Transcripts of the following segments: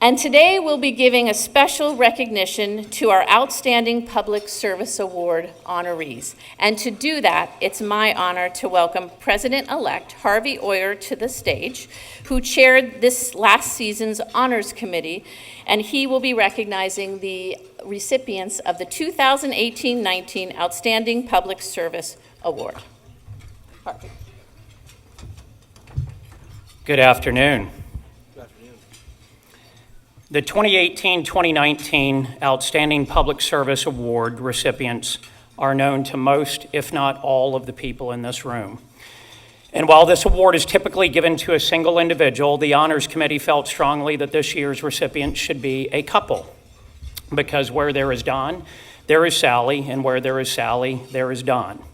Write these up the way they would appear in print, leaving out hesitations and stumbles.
And today we'll be giving a special recognition to our Outstanding Public Service Award honorees. And to do that, it's my honor to welcome President-elect Harvey Oyer to the stage, who chaired this last season's Honors Committee, and he will be recognizing the recipients of the 2018-19 Outstanding Public Service Award. Harvey. Good afternoon. The 2018-2019 Outstanding Public Service Award recipients are known to most, if not all, of the people in this room. And while this award is typically given to a single individual, the Honors Committee felt strongly that this year's recipient should be a couple, because where there is Don, there is Sally, and where there is Sally, there is Don.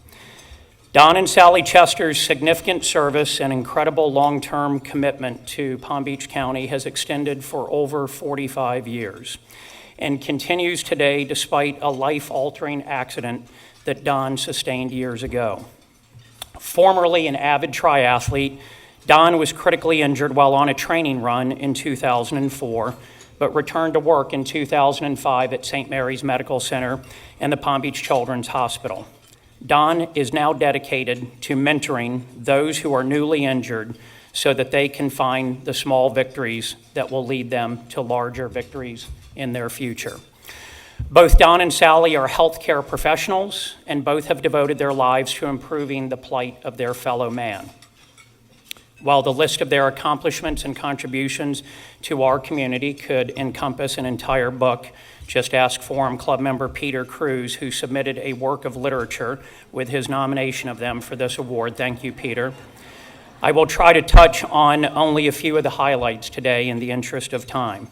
Don and Sally Chester's significant service and incredible long-term commitment to Palm Beach County has extended for over 45 years and continues today despite a life-altering accident that Don sustained years ago. Formerly an avid triathlete, Don was critically injured while on a training run in 2004, but returned to work in 2005 at St. Mary's Medical Center and the Palm Beach Children's Hospital. Don is now dedicated to mentoring those who are newly injured so that they can find the small victories that will lead them to larger victories in their future. Both Don and Sally are healthcare professionals, and both have devoted their lives to improving the plight of their fellow man. While the list of their accomplishments and contributions to our community could encompass an entire book, just ask Forum Club member Peter Cruz, who submitted a work of literature with his nomination of them for this award. Thank you, Peter. I will try to touch on only a few of the highlights today in the interest of time.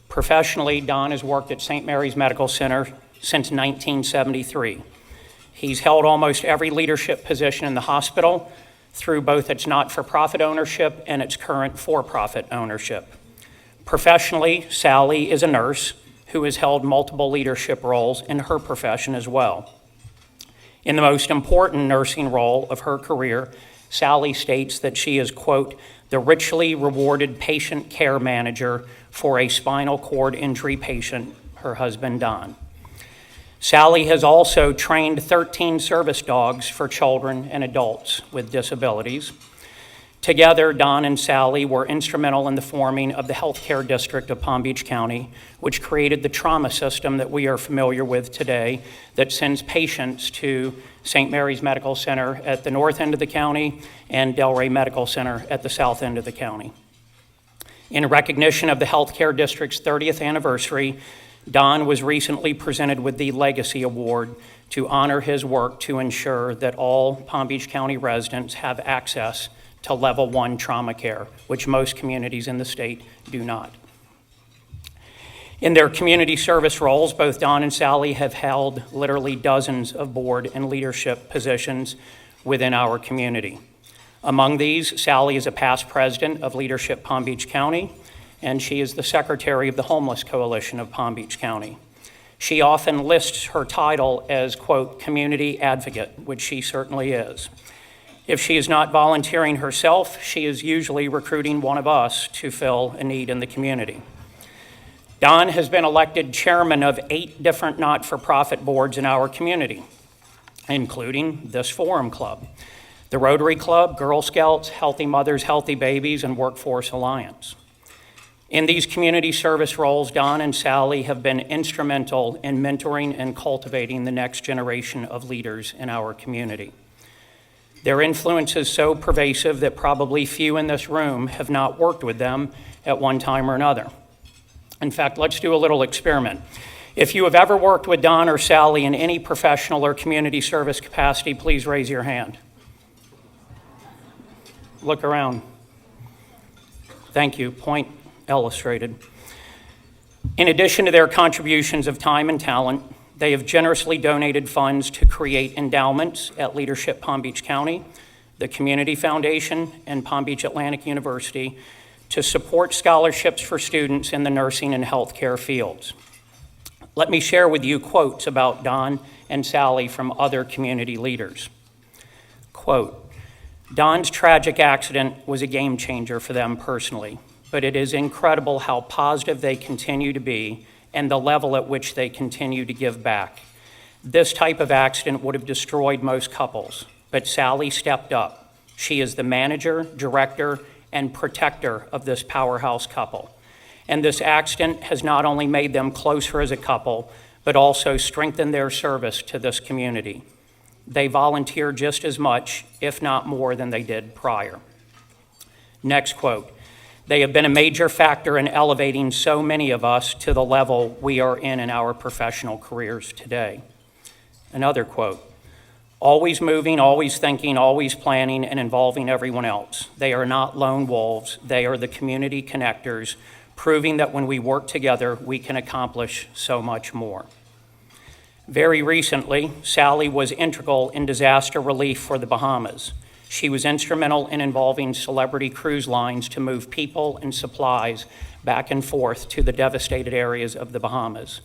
Professionally, Don has worked at St. Mary's Medical Center since 1973. He's held almost every leadership position in the hospital through both its not-for-profit ownership and its current for-profit ownership. Professionally, Sally is a nurse who has held multiple leadership roles in her profession as well. In the most important nursing role of her career, Sally states that she is, quote, the richly rewarded patient care manager for a spinal cord injury patient, her husband Don. Sally has also trained 13 service dogs for children and adults with disabilities. Together, Don and Sally were instrumental in the forming of the Healthcare District of Palm Beach County, which created the trauma system that we are familiar with today that sends patients to St. Mary's Medical Center at the north end of the county and Delray Medical Center at the south end of the county. In recognition of the Healthcare District's 30th anniversary, Don was recently presented with the Legacy Award to honor his work to ensure that all Palm Beach County residents have access to level 1 trauma care, which most communities in the state do not. In their community service roles, both Don and Sally have held literally dozens of board and leadership positions within our community. Among these, Sally is a past president of Leadership Palm Beach County, and she is the secretary of the Homeless Coalition of Palm Beach County. She often lists her title as, quote, community advocate, which she certainly is. If she is not volunteering herself, she is usually recruiting one of us to fill a need in the community. Don has been elected chairman of 8 different not-for-profit boards in our community, including this Forum Club, the Rotary Club, Girl Scouts, Healthy Mothers, Healthy Babies, and Workforce Alliance. In these community service roles, Don and Sally have been instrumental in mentoring and cultivating the next generation of leaders in our community. Their influence is so pervasive that probably few in this room have not worked with them at one time or another. In fact, let's do a little experiment. If you have ever worked with Don or Sally in any professional or community service capacity, please raise your hand. Look around. Thank you. Point illustrated. In addition to their contributions of time and talent, they have generously donated funds to create endowments at Leadership Palm Beach County, the Community Foundation, and Palm Beach Atlantic University to support scholarships for students in the nursing and healthcare fields. Let me share with you quotes about Don and Sally from other community leaders. Quote, Don's tragic accident was a game changer for them personally. but it is incredible how positive they continue to be and the level at which they continue to give back. This type of accident would have destroyed most couples, but Sally stepped up. She is the manager, director, and protector of this powerhouse couple. And this accident has not only made them closer as a couple, but also strengthened their service to this community. They volunteer just as much, if not more, than they did prior. Next quote. They have been a major factor in elevating so many of us to the level we are in our professional careers today. Another quote. Always moving, always thinking, always planning, and involving everyone else. They are not lone wolves. They are the community connectors, proving that when we work together, we can accomplish so much more. Very recently, Sally was integral in disaster relief for the Bahamas. She was instrumental in involving celebrity cruise lines to move people and supplies back and forth to the devastated areas of the Bahamas.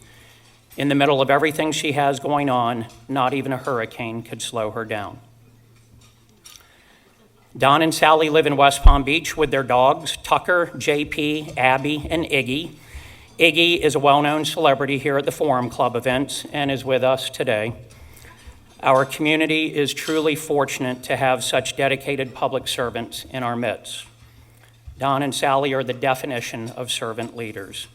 In the middle of everything she has going on, not even a hurricane could slow her down. Don and Sally live in West Palm Beach with their dogs, Tucker, JP, Abby, and Iggy. Iggy is a well-known celebrity here at the Forum Club events and is with us today. Our community is truly fortunate to have such dedicated public servants in our midst. Don and Sally are the definition of servant leaders.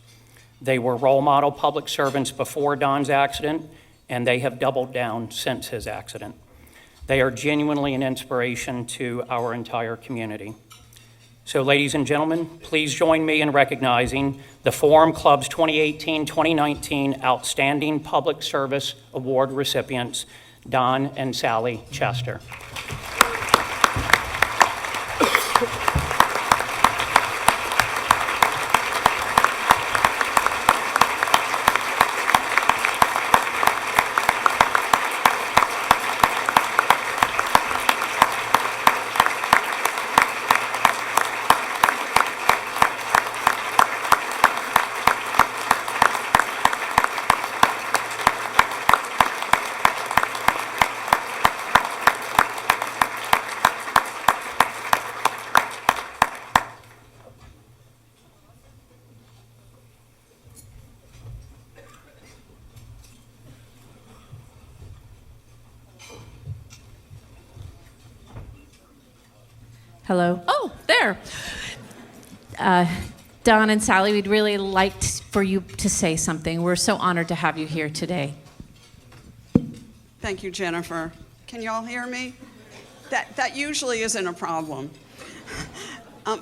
They were role model public servants before Don's accident, and they have doubled down since his accident. They are genuinely an inspiration to our entire community. So, ladies and gentlemen, please join me in recognizing the Forum Club's 2018-2019 Outstanding Public Service Award recipients, Don and Sally Chester. Hello. Oh, there. Don and Sally, we'd really like for you to say something. We're so honored to have you here today. Thank you, Jennifer. Can you all hear me? That usually isn't a problem.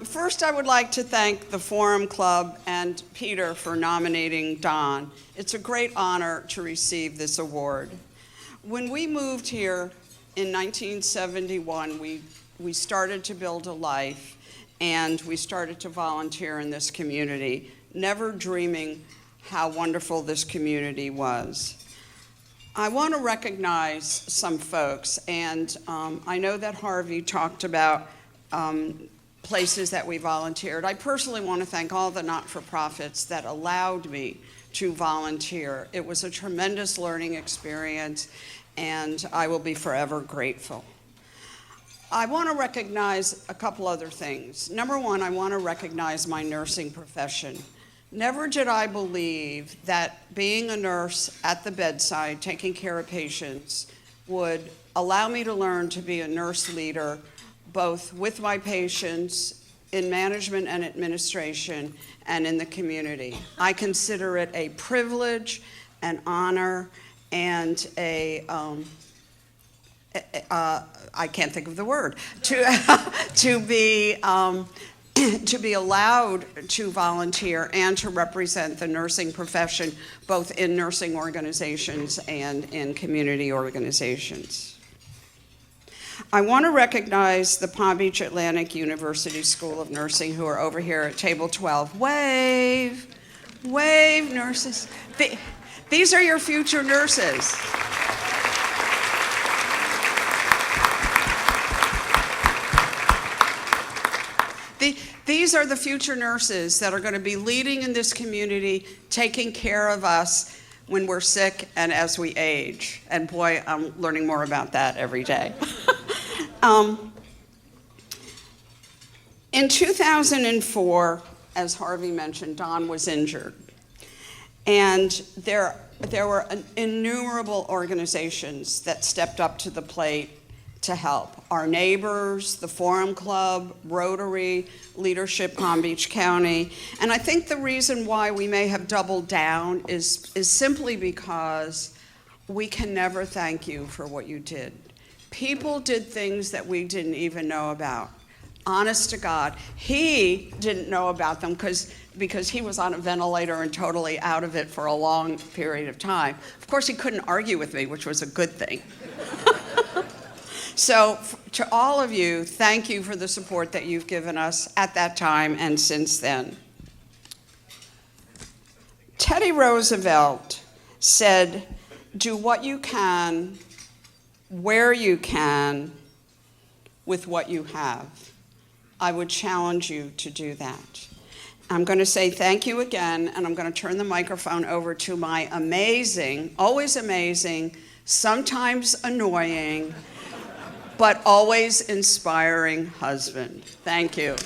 First, I would like to thank the Forum Club and Peter for nominating Don. It's a great honor to receive this award. When we moved here in 1971, we started to build a life, and we started to volunteer in this community, never dreaming how wonderful this community was. I want to recognize some folks, and I know that Harvey talked about places that we volunteered. I personally want to thank all the not-for-profits that allowed me to volunteer. It was a tremendous learning experience, and I will be forever grateful. I want to recognize a couple other things. Number one, I want to recognize my nursing profession. Never did I believe that being a nurse at the bedside, taking care of patients, would allow me to learn to be a nurse leader, both with my patients, in management and administration, and in the community. I consider it a privilege, an honor, and I can't think of the word, to be allowed to volunteer and to represent the nursing profession, both in nursing organizations and in community organizations. I want to recognize the Palm Beach Atlantic University School of Nursing, who are over here at table 12. Wave, wave, nurses. These are your future nurses. These are the future nurses that are going to be leading in this community, taking care of us when we're sick and as we age. And boy, I'm learning more about that every day. In 2004, as Harvey mentioned, Don was injured. And there were innumerable organizations that stepped up to the plate to help. Our neighbors, the Forum Club, Rotary, Leadership Palm Beach County. And I think the reason why we may have doubled down is simply because we can never thank you for what you did. People did things that we didn't even know about. Honest to God, he didn't know about them because he was on a ventilator and totally out of it for a long period of time. Of course, he couldn't argue with me, which was a good thing. So to all of you, thank you for the support that you've given us at that time and since then. Teddy Roosevelt said, "Do what you can, where you can, with what you have." I would challenge you to do that. I'm going to say thank you again, and I'm going to turn the microphone over to my amazing, always amazing, sometimes annoying, but always inspiring husband. Thank you.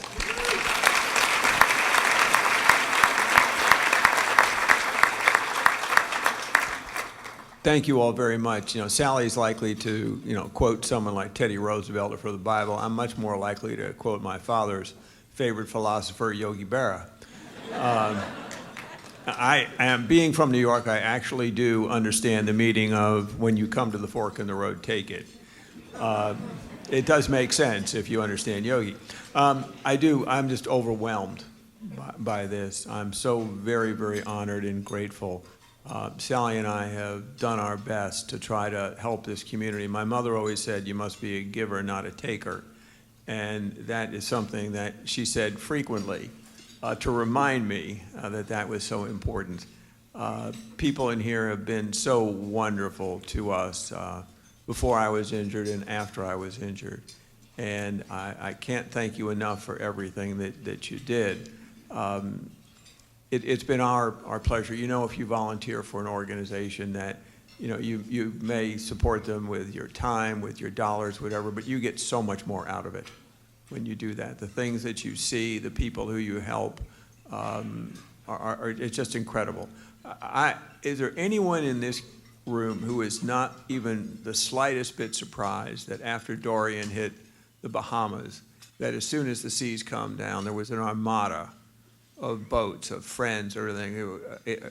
Thank you all very much. You know, Sally's likely to, quote someone like Teddy Roosevelt or for the Bible. I'm much more likely to quote my father's favorite philosopher, Yogi Berra. Being from New York, I actually do understand the meaning of when you come to the fork in the road, take it. It does make sense if you understand Yogi. I'm just overwhelmed by this. I'm so very, very honored and grateful. Sally and I have done our best to try to help this community. My mother always said, you must be a giver, not a taker. And that is something that she said frequently to remind me that was so important. People in here have been so wonderful to us before I was injured and after I was injured. And I can't thank you enough for everything that you did. It's been our pleasure. If you volunteer for an organization that, you may support them with your time, with your dollars, whatever, but you get so much more out of it when you do that. The things that you see, the people who you help, it's just incredible. Is there anyone in this room who is not even the slightest bit surprised that after Dorian hit the Bahamas, that as soon as the seas come down, there was an armada of boats, of friends, everything,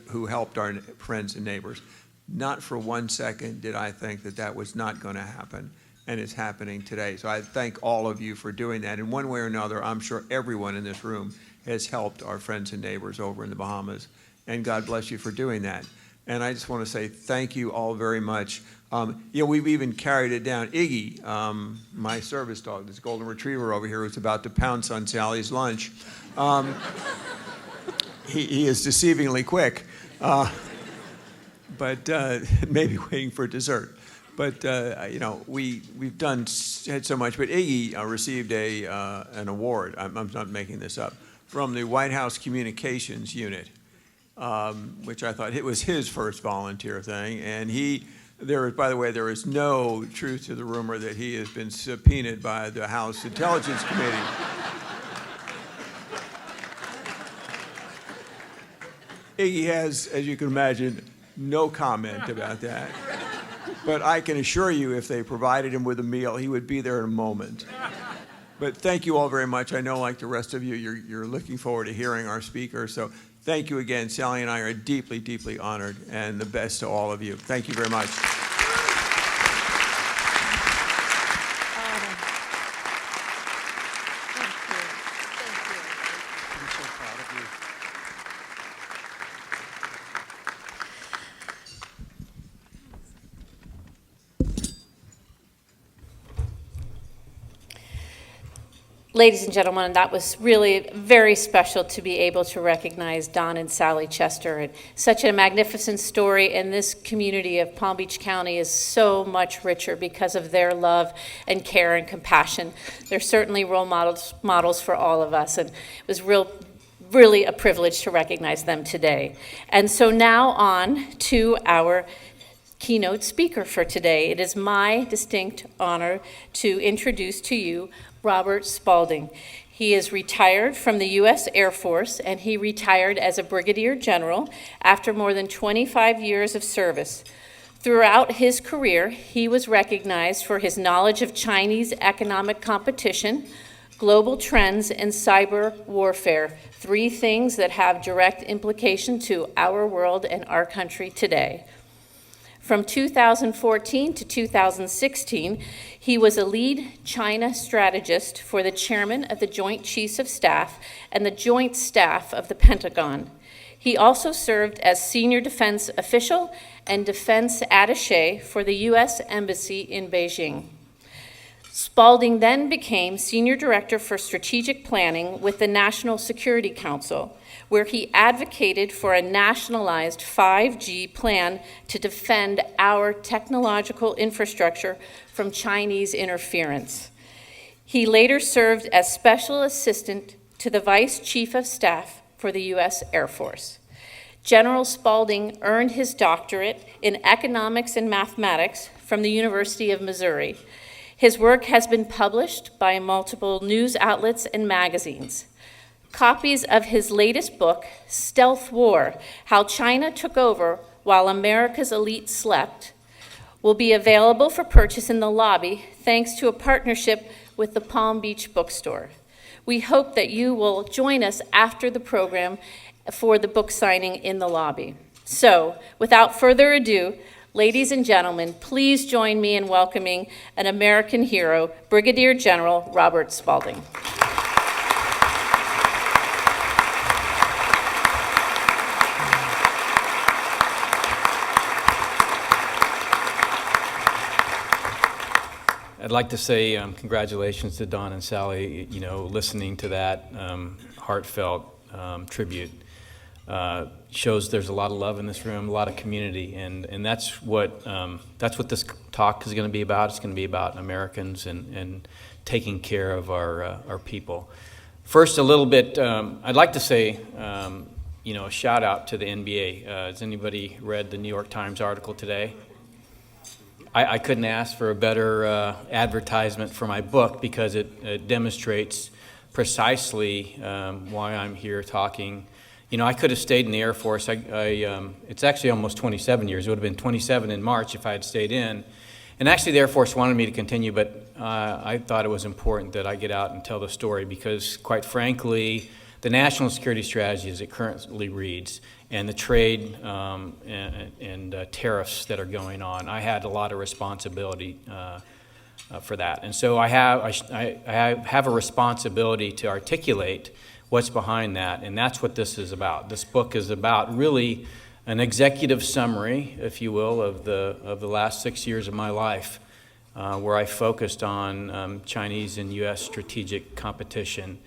who helped our friends and neighbors? Not for 1 second did I think that was not going to happen, and it's happening today. So I thank all of you for doing that. In one way or another, I'm sure everyone in this room has helped our friends and neighbors over in the Bahamas, and God bless you for doing that. And I just want to say thank you all very much. We've even carried it down. Iggy, my service dog, this golden retriever over here, who's about to pounce on Sally's lunch. He is deceivingly quick, but maybe waiting for dessert. But we've had so much. But Iggy received an award. I'm not making this up, from the White House Communications Unit, which I thought it was his first volunteer thing. And by the way, there is no truth to the rumor that he has been subpoenaed by the House Intelligence Committee. Iggy has, as you can imagine, no comment about that. But I can assure you, if they provided him with a meal, he would be there in a moment. But thank you all very much. I know, like the rest of you, you're looking forward to hearing our speaker. So thank you again. Sally and I are deeply, deeply honored, and the best to all of you. Thank you very much. Ladies and gentlemen, that was really very special to be able to recognize Don and Sally Chester. And such a magnificent story, and this community of Palm Beach County is so much richer because of their love and care and compassion. They're certainly role models for all of us, and it was really a privilege to recognize them today. And so now on to our keynote speaker for today. It is my distinct honor to introduce to you Robert Spalding. He is retired from the U.S. Air Force, and he retired as a Brigadier General after more than 25 years of service. Throughout his career, he was recognized for his knowledge of Chinese economic competition, global trends, and cyber warfare, three things that have direct implication to our world and our country today. From 2014 to 2016, he was a lead China strategist for the chairman of the Joint Chiefs of Staff and the Joint Staff of the Pentagon. He also served as senior defense official and defense attaché for the U.S. Embassy in Beijing. Spalding then became Senior Director for Strategic Planning with the National Security Council, where he advocated for a nationalized 5G plan to defend our technological infrastructure from Chinese interference. He later served as Special Assistant to the Vice Chief of Staff for the U.S. Air Force. General Spalding earned his doctorate in economics and mathematics from the University of Missouri. His work has been published by multiple news outlets and magazines. Copies of his latest book, Stealth War: How China Took Over While America's Elite Slept, will be available for purchase in the lobby thanks to a partnership with the Palm Beach Bookstore. We hope that you will join us after the program for the book signing in the lobby. So, without further ado, ladies and gentlemen, please join me in welcoming an American hero, Brigadier General Robert Spalding. I'd like to say congratulations to Don and Sally. You know, listening to that heartfelt tribute shows there's a lot of love in this room, a lot of community, and that's what this talk is going to be about. It's going to be about Americans and taking care of our people. First, a little bit. I'd like to say, a shout out to the NBA. Has anybody read the New York Times article today? I couldn't ask for a better advertisement for my book because it demonstrates precisely why I'm here talking. You know, I could have stayed in the Air Force. It's actually almost 27 years. It would have been 27 in March if I had stayed in. And actually the Air Force wanted me to continue, but I thought it was important that I get out and tell the story because, quite frankly, the national security strategy as it currently reads and the trade and tariffs that are going on, I had a lot of responsibility for that. And so I have a responsibility to articulate what's behind that, and that's what this is about. This book is about really an executive summary, if you will, of the last 6 years of my life, where I focused on Chinese and U.S. strategic competition.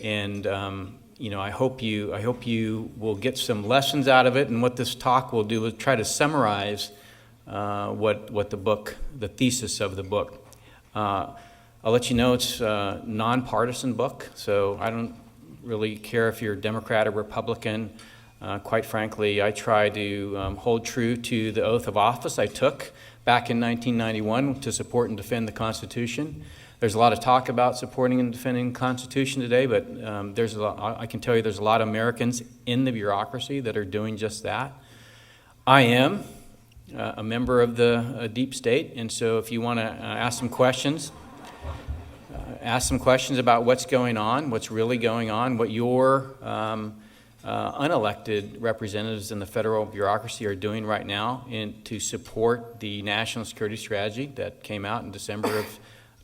And I hope you will get some lessons out of it. And what this talk will do is try to summarize what the thesis of the book. I'll let you know it's a nonpartisan book, so I don't really care if you're Democrat or Republican. Quite frankly, I try to hold true to the oath of office I took back in 1991 to support and defend the Constitution. There's a lot of talk about supporting and defending the Constitution today, but I can tell you there's a lot of Americans in the bureaucracy that are doing just that. I am a member of the deep state, and so if you want to ask some questions about what's going on, what's really going on, what your unelected representatives in the federal bureaucracy are doing right now to support the national security strategy that came out in December of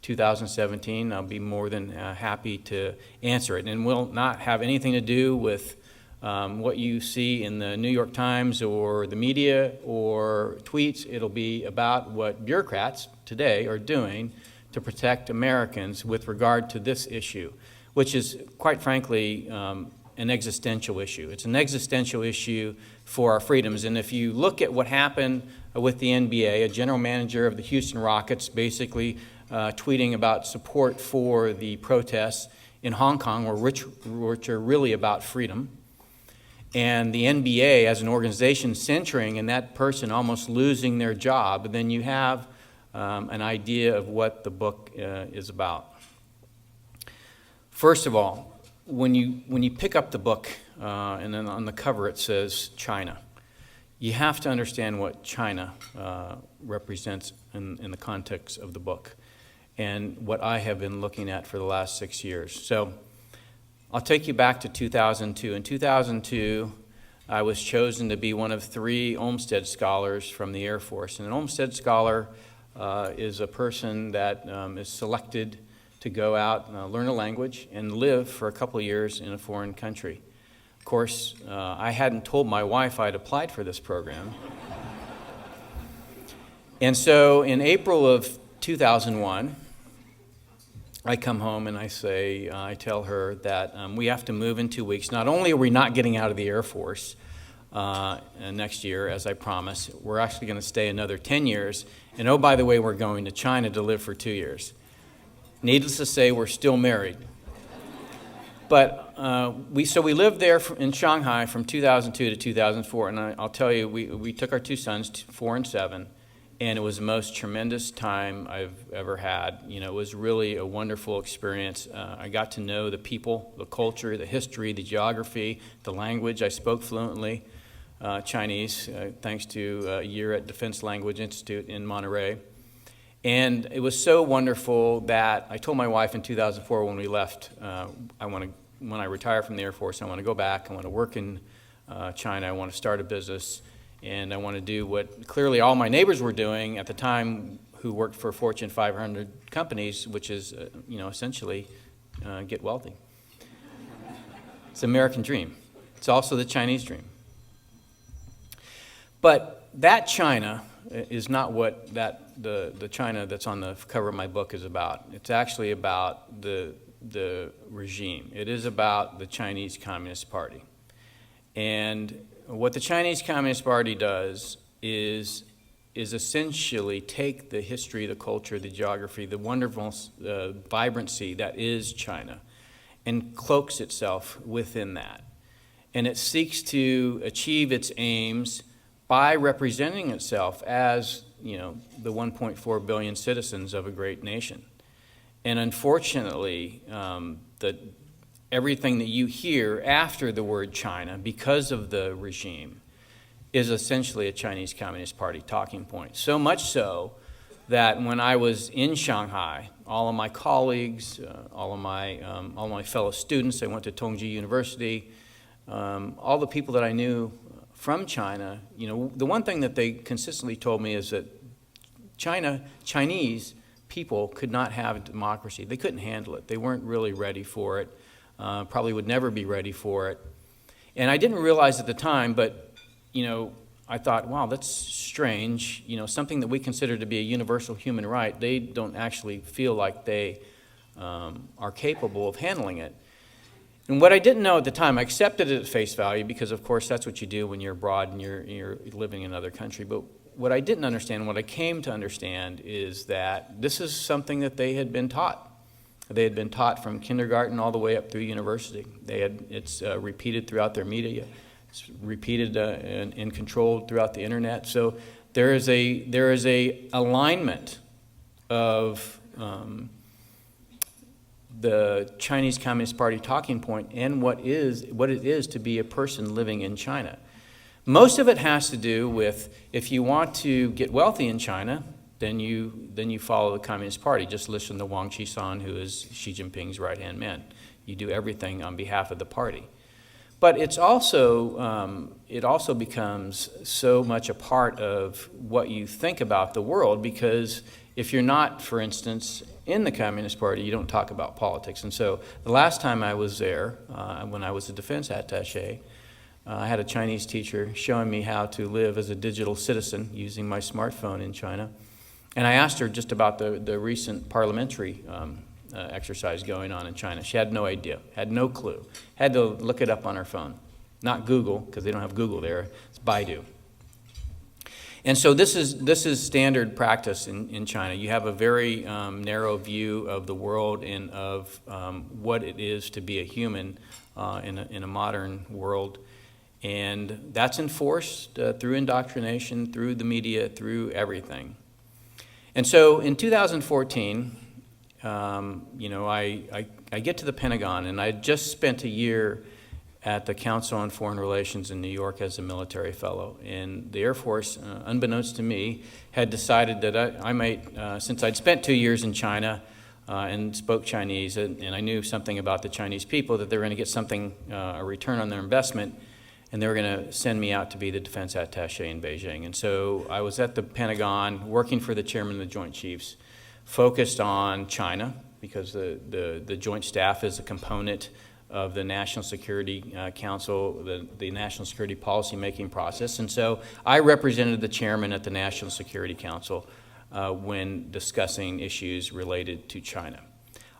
2017, I'll be more than happy to answer it. And will not have anything to do with what you see in the New York Times or the media or tweets. It'll be about what bureaucrats today are doing to protect Americans with regard to this issue, which is, quite frankly, an existential issue. It's an existential issue for our freedoms. And if you look at what happened with the NBA, a general manager of the Houston Rockets basically tweeting about support for the protests in Hong Kong, which are really about freedom, and the NBA as an organization centering and that person almost losing their job, then you have an idea of what the book is about. First of all, when you pick up the book, and then on the cover it says China, you have to understand what China represents in the context of the book and what I have been looking at for the last 6 years. So I'll take you back to 2002. In 2002, I was chosen to be one of 3 Olmsted Scholars from the Air Force. And an Olmsted Scholar is a person that is selected to go out, learn a language, and live for a couple of years in a foreign country. Of course, I hadn't told my wife I'd applied for this program. And so in April of 2001, I come home and I tell her that we have to move in 2 weeks. Not only are we not getting out of the Air Force next year, as I promised, we're actually going to stay another 10 years. And oh, by the way, we're going to China to live for 2 years. Needless to say, we're still married. But we lived there in Shanghai from 2002 to 2004. And I'll tell you, we took our 2 sons, 4 and 7. And it was the most tremendous time I've ever had. You know, it was really a wonderful experience. I got to know the people, the culture, the history, the geography, the language. I spoke fluently Chinese, thanks to a year at Defense Language Institute in Monterey. And it was so wonderful that I told my wife in 2004 when we left, when I retire from the Air Force, I want to go back. I want to work in China. I want to start a business. And I want to do what clearly all my neighbors were doing at the time who worked for Fortune 500 companies, which is, essentially get wealthy. It's the American dream. It's also the Chinese dream. But that China is not what the China that's on the cover of my book is about. It's actually about the regime. It is about the Chinese Communist Party. And what the Chinese Communist Party does is essentially take the history, the culture, the geography, the wonderful vibrancy that is China, and cloaks itself within that. And it seeks to achieve its aims by representing itself as, the 1.4 billion citizens of a great nation. And unfortunately, everything that you hear after the word China, because of the regime, is essentially a Chinese Communist Party talking point. So much so that when I was in Shanghai, all of my colleagues, all of my fellow students, I went to Tongji University, all the people that I knew from China, the one thing that they consistently told me is that Chinese people could not have democracy. They couldn't handle it. They weren't really ready for it. Probably would never be ready for it. And I didn't realize at the time, but, I thought, wow, that's strange. Something that we consider to be a universal human right, they don't actually feel like they are capable of handling it. And what I didn't know at the time, I accepted it at face value because, of course, that's what you do when you're abroad and you're living in another country. But what I didn't understand, what I came to understand, is that this is something that they had been taught. They had been taught from kindergarten all the way up through university. It's repeated throughout their media. It's repeated and controlled throughout the internet. So there is a alignment of the Chinese Communist Party talking point and what it is to be a person living in China. Most of it has to do with, if you want to get wealthy in China, then you follow the Communist Party. Just listen to Wang Qishan, who is Xi Jinping's right-hand man. You do everything on behalf of the party. But it also becomes so much a part of what you think about the world, because if you're not, for instance, in the Communist Party, you don't talk about politics. And so the last time I was there, when I was a defense attaché, I had a Chinese teacher showing me how to live as a digital citizen using my smartphone in China. And I asked her just about the recent parliamentary exercise going on in China. She had no idea, had no clue, had to look it up on her phone. Not Google, because they don't have Google there, it's Baidu. And so this is standard practice in China. You have a very narrow view of the world and of what it is to be a human in a modern world. And that's enforced through indoctrination, through the media, through everything. And so in 2014, I I get to the Pentagon, and I just spent a year at the Council on Foreign Relations in New York as a military fellow. And the Air Force, unbeknownst to me, had decided that I might, since I'd spent 2 years in China and spoke Chinese, and I knew something about the Chinese people, that they were going to get something, a return on their investment, and they were going to send me out to be the defense attaché in Beijing. And so I was at the Pentagon working for the chairman of the Joint Chiefs, focused on China, because the Joint Staff is a component of the National Security Council, the National Security Policy Making process. And so I represented the chairman at the National Security Council when discussing issues related to China.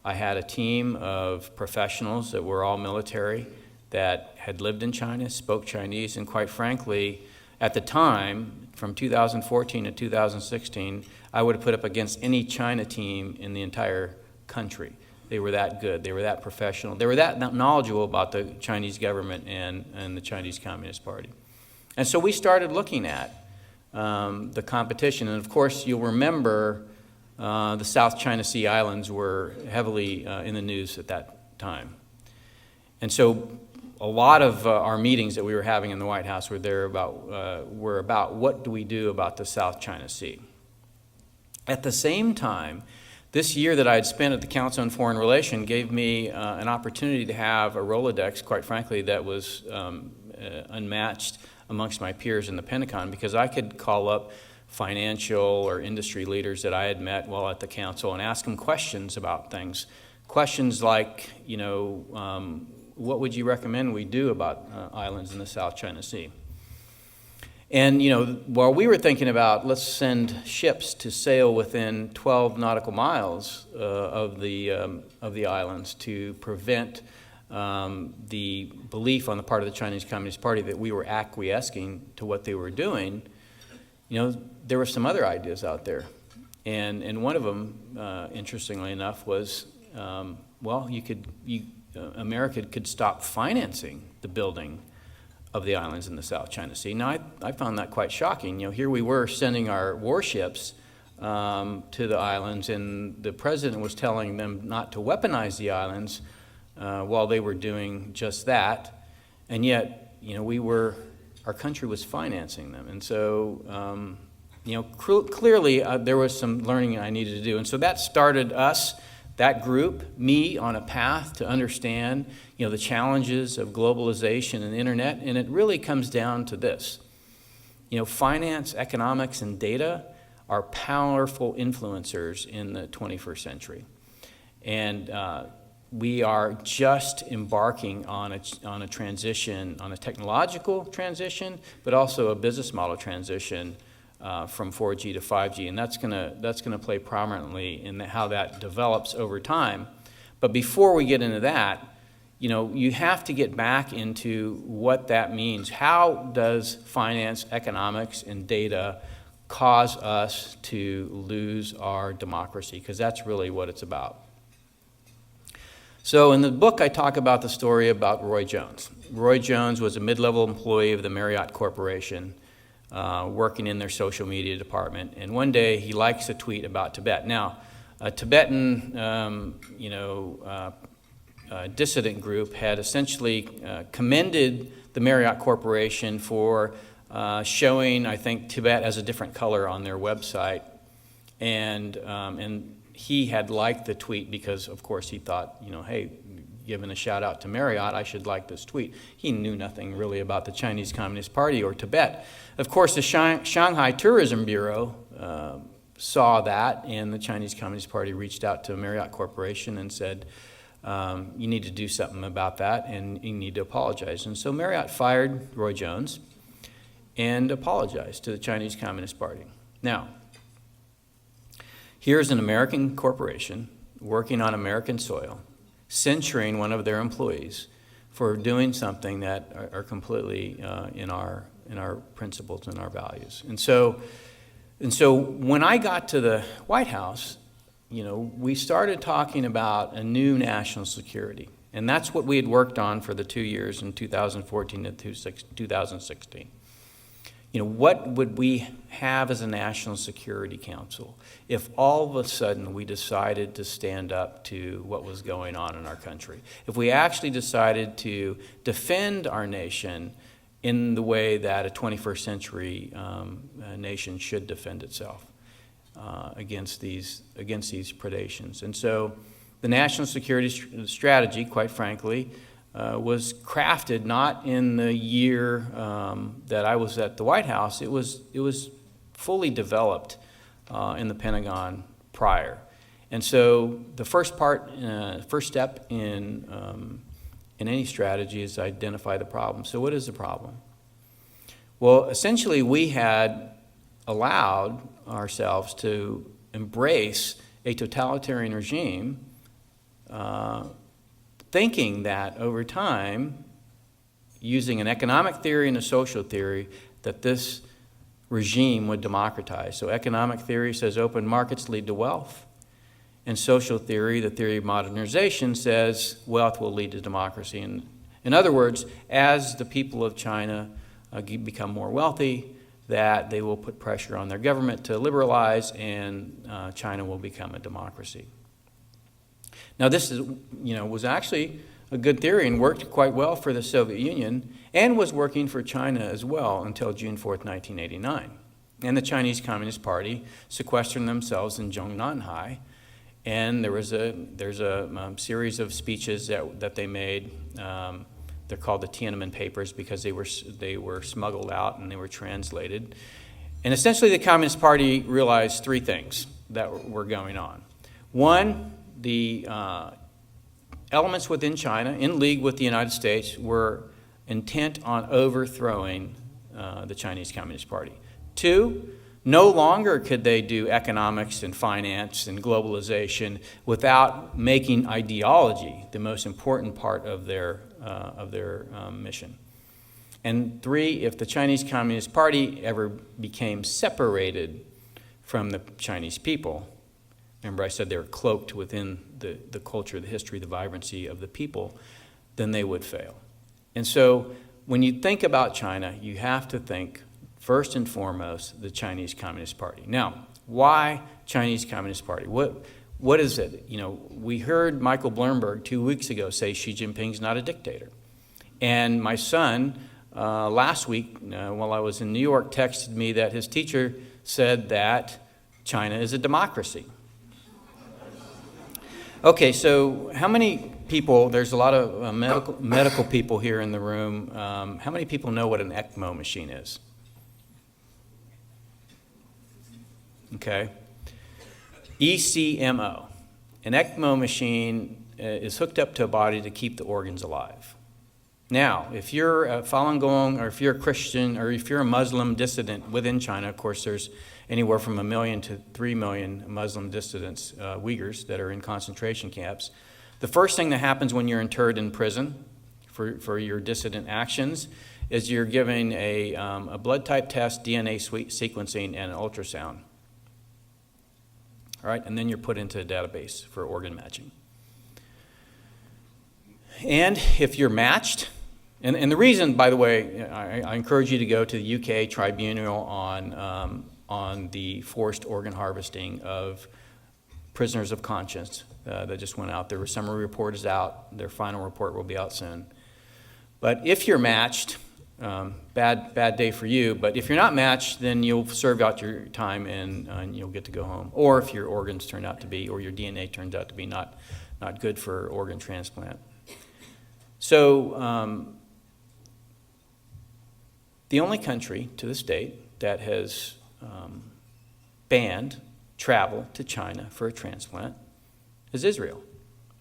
I had a team of professionals that were all military that had lived in China, spoke Chinese, and quite frankly, at the time, from 2014 to 2016, I would have put up against any China team in the entire country. They were that good. They were that professional. They were that knowledgeable about the Chinese government and the Chinese Communist Party. And so we started looking at the competition. And of course, you'll remember the South China Sea Islands were heavily in the news at that time. And so a lot of our meetings that we were having in the White House were about what do we do about the South China Sea. At the same time, this year that I had spent at the Council on Foreign Relations gave me an opportunity to have a Rolodex, quite frankly, that was unmatched amongst my peers in the Pentagon, because I could call up financial or industry leaders that I had met while at the Council and ask them questions about things. Questions like, what would you recommend we do about islands in the South China Sea? And, while we were thinking about let's send ships to sail within 12 nautical miles of the islands to prevent the belief on the part of the Chinese Communist Party that we were acquiescing to what they were doing, there were some other ideas out there. And one of them, interestingly enough, was, America could stop financing the building of the islands in the South China Sea. Now, I found that quite shocking. Here we were sending our warships to the islands, and the president was telling them not to weaponize the islands while they were doing just that. And yet, our country was financing them. And so, clearly there was some learning I needed to do. And so that started us, that group, me, on a path to understand, the challenges of globalization and the internet. And it really comes down to this. Finance, economics, and data are powerful influencers in the 21st century. And we are just embarking on a transition, on a technological transition, but also a business model transition from 4G to 5G, and that's gonna play prominently in how that develops over time. But before we get into that, you have to get back into what that means. How does finance, economics, and data cause us to lose our democracy? Because that's really what it's about. So in the book, I talk about the story about Roy Jones. Roy Jones was a mid-level employee of the Marriott Corporation, working in their social media department. And one day he likes a tweet about Tibet. Now, a Tibetan, dissident group had essentially commended the Marriott Corporation for showing, I think, Tibet as a different color on their website. And he had liked the tweet because, of course, he thought, hey, giving a shout out to Marriott, I should like this tweet. He knew nothing really about the Chinese Communist Party or Tibet. Of course, the Shanghai Tourism Bureau saw that, and the Chinese Communist Party reached out to Marriott Corporation and said, you need to do something about that, and you need to apologize. And so Marriott fired Roy Jones and apologized to the Chinese Communist Party. Now, here's an American corporation working on American soil, censuring one of their employees for doing something that are completely in our principles and our values. And so when I got to the White House, we started talking about a new national security. And that's what we had worked on for the 2 years in 2014 to 2016. what would we have as a National Security Council if all of a sudden we decided to stand up to what was going on in our country? If we actually decided to defend our nation in the way that a 21st century nation should defend itself against these predations. And so the national security strategy, quite frankly, was crafted not in the year that I was at the White House. It was fully developed in the Pentagon prior. And so the first step in any strategy is to identify the problem. So what is the problem? Well, essentially we had allowed ourselves to embrace a totalitarian regime, thinking that over time, using an economic theory and a social theory, that this regime would democratize. So economic theory says open markets lead to wealth. And social theory, the theory of modernization, says wealth will lead to democracy. And in other words, as the people of China become more wealthy, that they will put pressure on their government to liberalize, and China will become a democracy. Now, this was actually a good theory and worked quite well for the Soviet Union, and was working for China as well until June 4th, 1989. And the Chinese Communist Party sequestered themselves in Zhongnanhai, and there's a series of speeches that they made. They're called the Tiananmen Papers because they were smuggled out and they were translated. And essentially the Communist Party realized three things that were going on. One, the elements within China, in league with the United States, were intent on overthrowing the Chinese Communist Party. Two, no longer could they do economics and finance and globalization without making ideology the most important part of their mission. And three, if the Chinese Communist Party ever became separated from the Chinese people, remember I said they were cloaked within the culture, the history, the vibrancy of the people, then they would fail. And so when you think about China, you have to think first and foremost the Chinese Communist Party. Now, why Chinese Communist Party? What is it? We heard Michael Bloomberg 2 weeks ago say Xi Jinping's not a dictator. And my son, last week, while I was in New York, texted me that his teacher said that China is a democracy. Okay, so how many people, there's a lot of medical people here in the room, how many people know what an ECMO machine is? Okay. ECMO. An ECMO machine is hooked up to a body to keep the organs alive. Now, if you're a Falun Gong, or if you're a Christian, or if you're a Muslim dissident within China, of course there's anywhere from 1 million to 3 million Muslim dissidents, Uyghurs, that are in concentration camps. The first thing that happens when you're interred in prison for your dissident actions is you're given a blood type test, DNA sequencing, and an ultrasound. All right, and then you're put into a database for organ matching. And if you're matched, and the reason, by the way, I encourage you to go to the UK tribunal on the forced organ harvesting of prisoners of conscience that just went out. Their summary report is out. Their final report will be out soon. But if you're matched, bad day for you, but if you're not matched, then you'll serve out your time and you'll get to go home. Or if your organs turn out to be, or your DNA turns out to be not good for organ transplant. So the only country to this date that has banned travel to China for a transplant is Israel.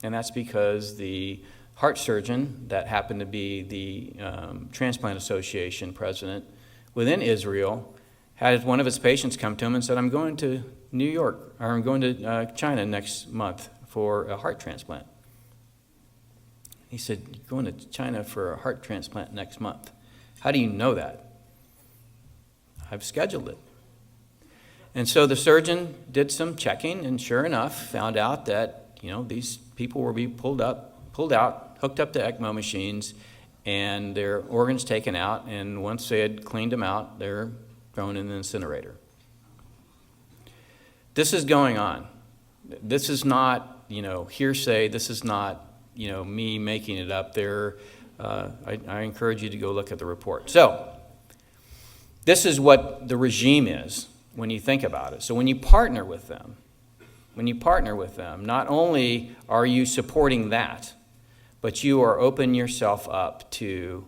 And that's because the heart surgeon that happened to be the Transplant Association president within Israel had one of his patients come to him and said, I'm going to New York, or I'm going to China next month for a heart transplant. He said, you're going to China for a heart transplant next month. How do you know that? I've scheduled it. And so the surgeon did some checking, and sure enough, found out that these people were being pulled out, hooked up to ECMO machines, and their organs taken out, and once they had cleaned them out, they're thrown in the incinerator. This is going on. This is not, hearsay. This is not, me making it up. I encourage you to go look at the report. So, this is what the regime is when you think about it. So when you partner with them, not only are you supporting that, but you are opening yourself up to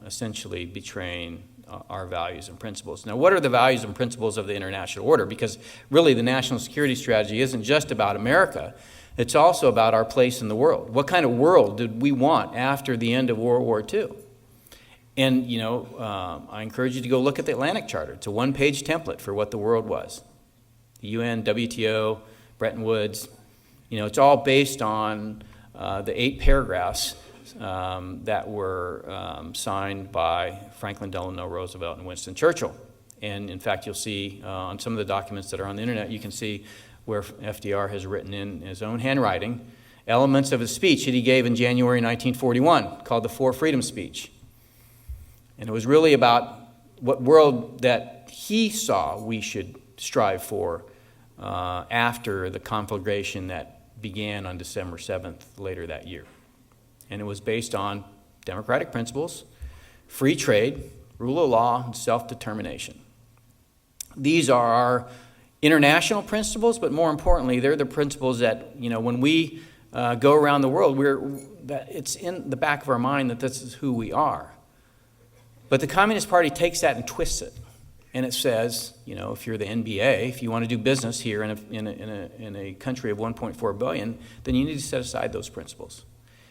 essentially betraying our values and principles. Now, what are the values and principles of the international order? Because really the national security strategy isn't just about America. It's also about our place in the world. What kind of world did we want after the end of World War II? And, I encourage you to go look at the Atlantic Charter. It's a one-page template for what the world was. The UN, WTO, Bretton Woods. It's all based on the 8 paragraphs that were signed by Franklin Delano Roosevelt and Winston Churchill. And in fact, you'll see on some of the documents that are on the internet, you can see where FDR has written in his own handwriting elements of a speech that he gave in January 1941 called the Four Freedoms Speech. And it was really about what world that he saw we should strive for after the conflagration that began on December 7th later that year. And it was based on democratic principles, free trade, rule of law, and self-determination. These are our international principles, but more importantly, they're the principles that, when we go around the world, it's in the back of our mind that this is who we are. But the Communist Party takes that and twists it. And it says, if you're the NBA, if you want to do business here in a country of 1.4 billion, then you need to set aside those principles.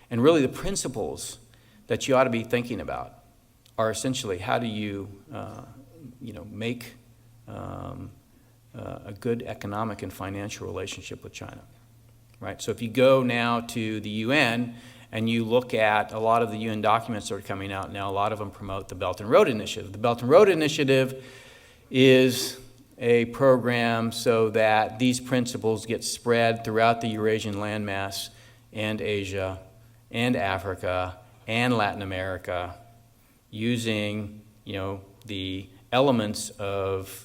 And really the principles that you ought to be thinking about are essentially how do you, make a good economic and financial relationship with China, right? So if you go now to the UN and you look at a lot of the UN documents that are coming out now, a lot of them promote the Belt and Road Initiative. The Belt and Road Initiative is a program so that these principles get spread throughout the Eurasian landmass and Asia and Africa and Latin America using, the elements of,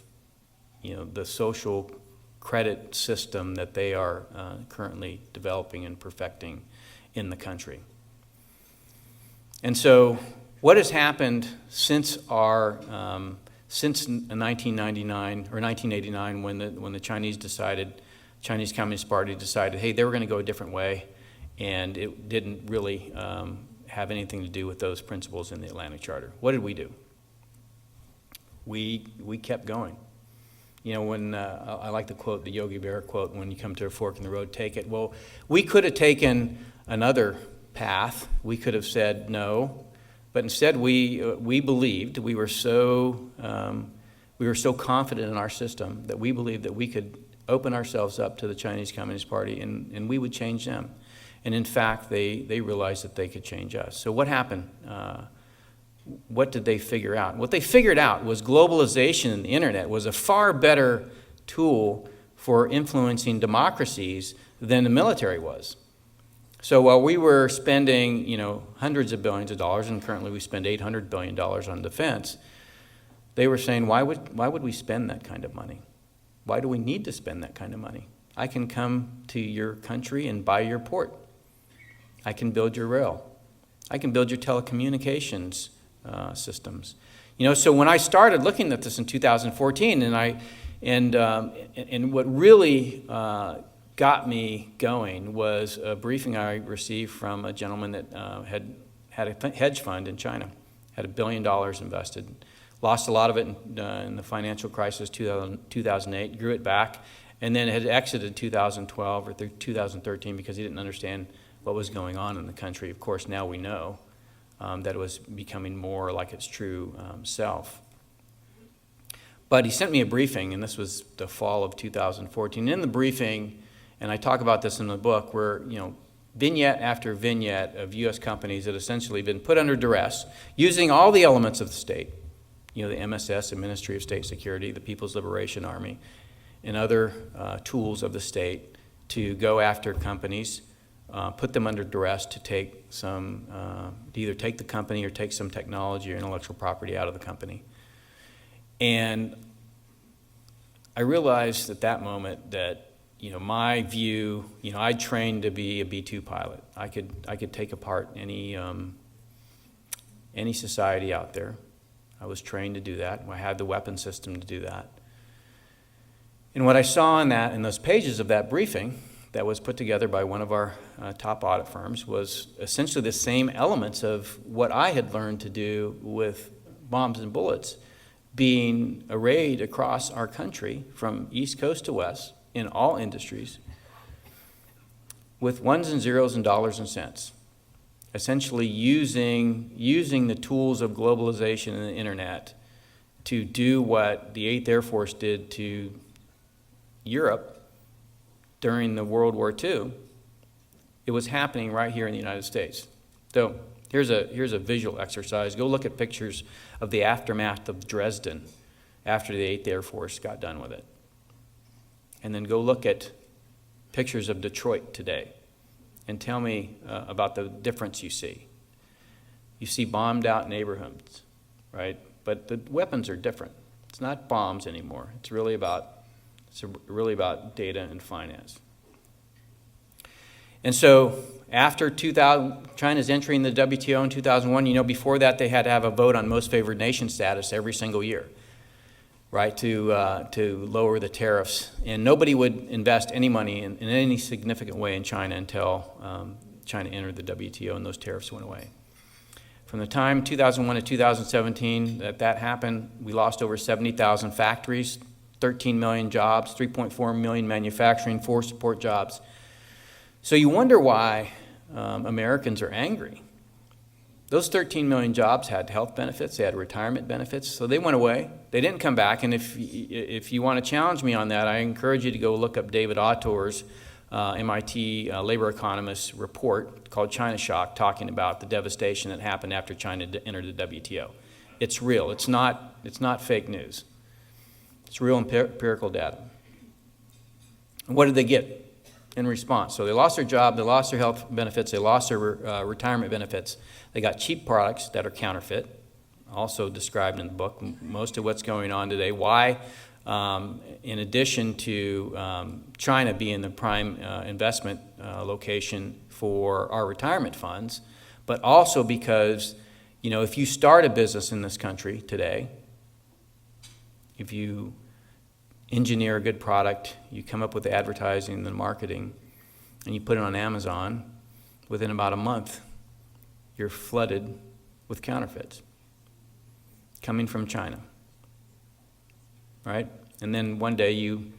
the social credit system that they are currently developing and perfecting in the country. And so what has happened since since 1999 or 1989 when the Chinese Communist Party decided, hey, they were going to go a different way, and it didn't really have anything to do with those principles in the Atlantic Charter. What did we do? We kept going. When I like the quote, the Yogi Berra quote, when you come to a fork in the road, take it. Well, we could have taken another path. We could have said no, but instead we believed, we were so confident in our system that we believed that we could open ourselves up to the Chinese Communist Party and we would change them. And in fact, they realized that they could change us. So what happened? What did they figure out? What they figured out was globalization and the internet was a far better tool for influencing democracies than the military was. So while we were spending, hundreds of billions of dollars, and currently we spend $800 billion on defense, they were saying, why would we spend that kind of money? Why do we need to spend that kind of money? I can come to your country and buy your port. I can build your rail. I can build your telecommunications systems. So when I started looking at this in 2014, and what really got me going was a briefing I received from a gentleman that had a hedge fund in China, had $1 billion invested, lost a lot of it in the financial crisis 2008, grew it back, and then had exited 2012 or 2013 because he didn't understand what was going on in the country. Of course, now we know that it was becoming more like its true self. But he sent me a briefing, and this was the fall of 2014. In the briefing, and I talk about this in the book, where vignette after vignette of U.S. companies that essentially been put under duress, using all the elements of the state, the MSS, the Ministry of State Security, the People's Liberation Army, and other tools of the state to go after companies put them under duress to take some, to either take the company or take some technology or intellectual property out of the company. And I realized at that moment that, my view, I trained to be a B-2 pilot. I could take apart any society out there. I was trained to do that. I had the weapon system to do that. And what I saw in those pages of that briefing that was put together by one of our top audit firms was essentially the same elements of what I had learned to do with bombs and bullets being arrayed across our country from east coast to west in all industries with ones and zeros and dollars and cents, essentially using the tools of globalization and the internet to do what the 8th Air Force did to Europe during the World War II. It was happening right here in the United States. So here's a visual exercise. Go look at pictures of the aftermath of Dresden after the 8th Air Force got done with it. And then go look at pictures of Detroit today and tell me about the difference you see. You see bombed out neighborhoods, right? But the weapons are different. It's not bombs anymore. It's really about data and finance. And so after China's entering the WTO in 2001, before that they had to have a vote on most favored nation status every single year, right, to lower the tariffs. And nobody would invest any money in any significant way in China until China entered the WTO and those tariffs went away. From the time 2001 to 2017 that happened, we lost over 70,000 factories, 13 million jobs, 3.4 million manufacturing, 4 support jobs. So you wonder why Americans are angry. Those 13 million jobs had health benefits, they had retirement benefits, so they went away. They didn't come back, and if you want to challenge me on that, I encourage you to go look up David Autor's MIT labor economist report called China Shock, talking about the devastation that happened after China entered the WTO. It's real. It's not fake news. It's real empirical data. And what did they get in response? So they lost their job, they lost their health benefits, they lost their retirement benefits. They got cheap products that are counterfeit, also described in the book, most of what's going on today. Why, in addition to China being the prime investment location for our retirement funds, but also because, if you start a business in this country today, if you engineer a good product, you come up with the advertising and the marketing, and you put it on Amazon, within about a month, you're flooded with counterfeits coming from China, right? And then one day you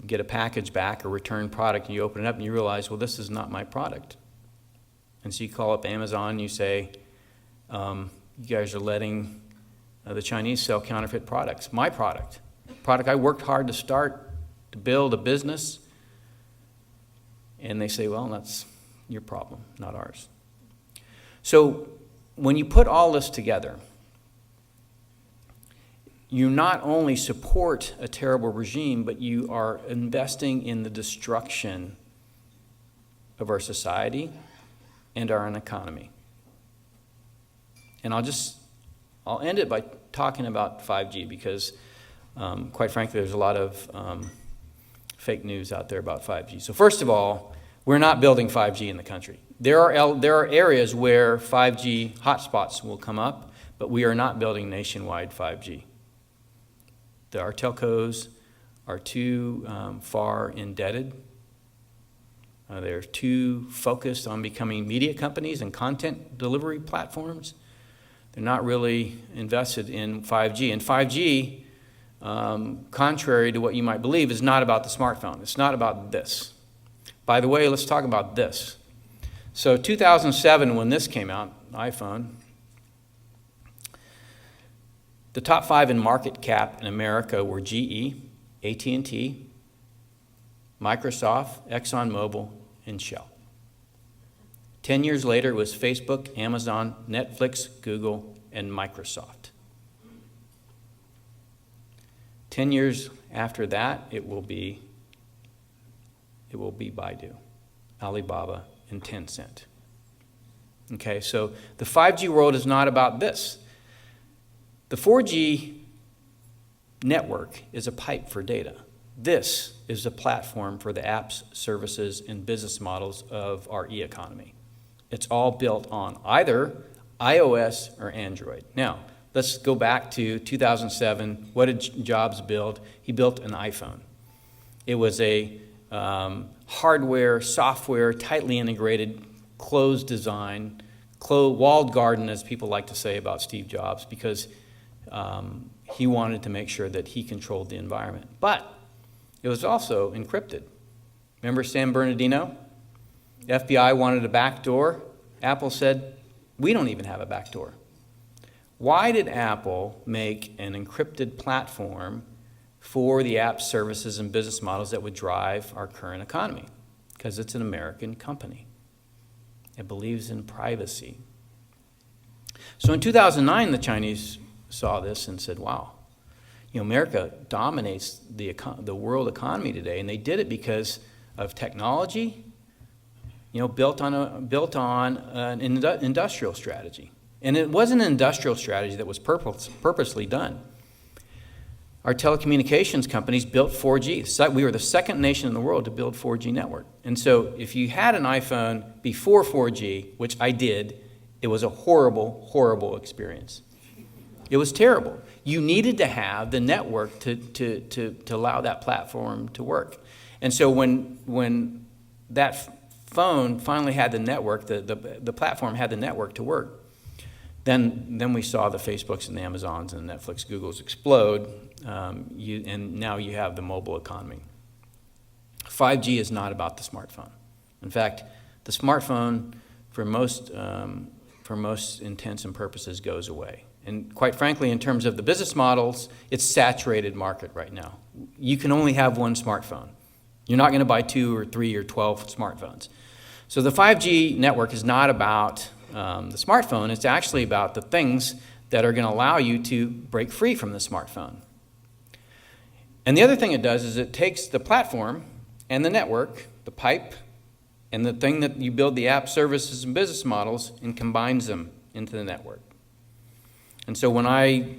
get a package back, a returned product, and you open it up and you realize, well, this is not my product. And so you call up Amazon and you say, you guys are letting the Chinese sell counterfeit products. My product I worked hard to start, to build a business. And they say, well, that's your problem, not ours. So when you put all this together, you not only support a terrible regime, but you are investing in the destruction of our society and our economy. And I'll end it by talking about 5G because, quite frankly, there's a lot of fake news out there about 5G. So first of all, we're not building 5G in the country. There are areas where 5G hotspots will come up, but we are not building nationwide 5G. Our telcos are too far indebted. They're too focused on becoming media companies and content delivery platforms. They're not really invested in 5G. And 5G, contrary to what you might believe, is not about the smartphone. It's not about this. By the way, let's talk about this. So 2007, when this came out, iPhone, the top 5 in market cap in America were GE, AT&T, Microsoft, ExxonMobil, and Shell. 10 years later, it was Facebook, Amazon, Netflix, Google, and Microsoft. 10 years after that, it will be Baidu. Alibaba, and Tencent. Okay, so the 5G world is not about this. The 4G network is a pipe for data. This is a platform for the apps, services, and business models of our e-economy. It's all built on either iOS or Android. Now, let's go back to 2007. What did Jobs build? He built an iPhone. It was a hardware, software, tightly integrated, closed design, walled garden, as people like to say about Steve Jobs, because he wanted to make sure that he controlled the environment. But it was also encrypted. Remember San Bernardino? The FBI wanted a backdoor. Apple said, we don't even have a backdoor. Why did Apple make an encrypted platform for the apps, services, and business models that would drive our current economy? Because it's an American company. It believes in privacy. So in 2009, the Chinese saw this and said, wow, America dominates the world economy today, and they did it because of technology, built on an industrial strategy. And it wasn't an industrial strategy that was purposely done. Our telecommunications companies built 4G. We were the second nation in the world to build 4G network. And so if you had an iPhone before 4G, which I did, it was a horrible, horrible experience. It was terrible. You needed to have the network to allow that platform to work. And so when that phone finally had the network, the platform had the network to work, then we saw the Facebooks and the Amazons and the Netflix, Googles explode, and now you have the mobile economy. 5G is not about the smartphone. In fact, the smartphone, for most intents and purposes, goes away. And quite frankly, in terms of the business models, it's saturated market right now. You can only have one smartphone. You're not going to buy 2 or 3 or 12 smartphones. So the 5G network is not about the smartphone. It's actually about the things that are going to allow you to break free from the smartphone. And the other thing it does is it takes the platform and the network, the pipe, and the thing that you build the app, services, and business models, and combines them into the network. And so when I,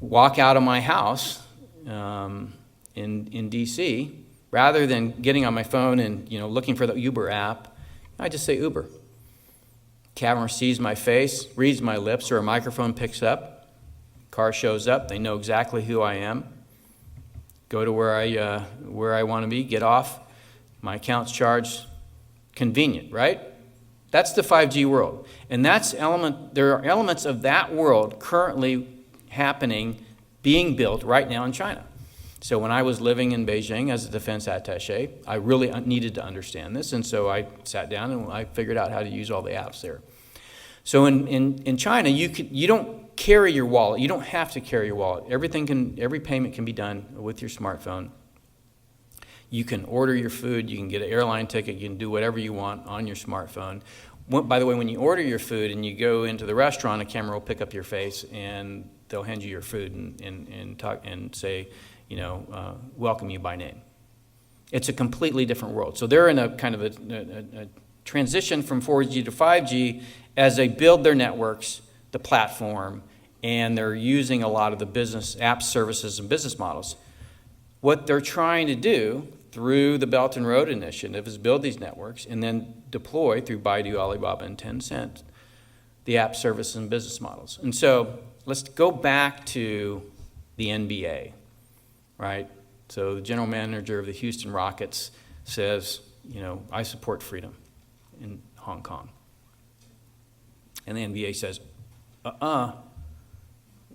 walk out of my house in D.C., rather than getting on my phone and, looking for the Uber app, I just say Uber. Camera sees my face, reads my lips, or a microphone picks up. Car shows up. They know exactly who I am. Go to where I want to be, get off. My account's charged. Convenient, right? That's the 5G world. And there are elements of that world currently happening, being built right now in China. So when I was living in Beijing as a defense attaché, I really needed to understand this, and so I sat down and I figured out how to use all the apps there. So in China, you don't carry your wallet. You don't have to carry your wallet. Every payment can be done with your smartphone. You can order your food. You can get an airline ticket. You can do whatever you want on your smartphone. By the way, when you order your food and you go into the restaurant, a camera will pick up your face and they'll hand you your food and talk and say, welcome you by name. It's a completely different world. So they're in a kind of a transition from 4G to 5G as they build their networks, the platform, and they're using a lot of the business apps, services, and business models. What they're trying to do through the Belt and Road Initiative is build these networks and then deploy through Baidu, Alibaba, and Tencent the app, services, and business models. And so let's go back to the NBA. Right? So the general manager of the Houston Rockets says, I support freedom in Hong Kong. And the NBA says,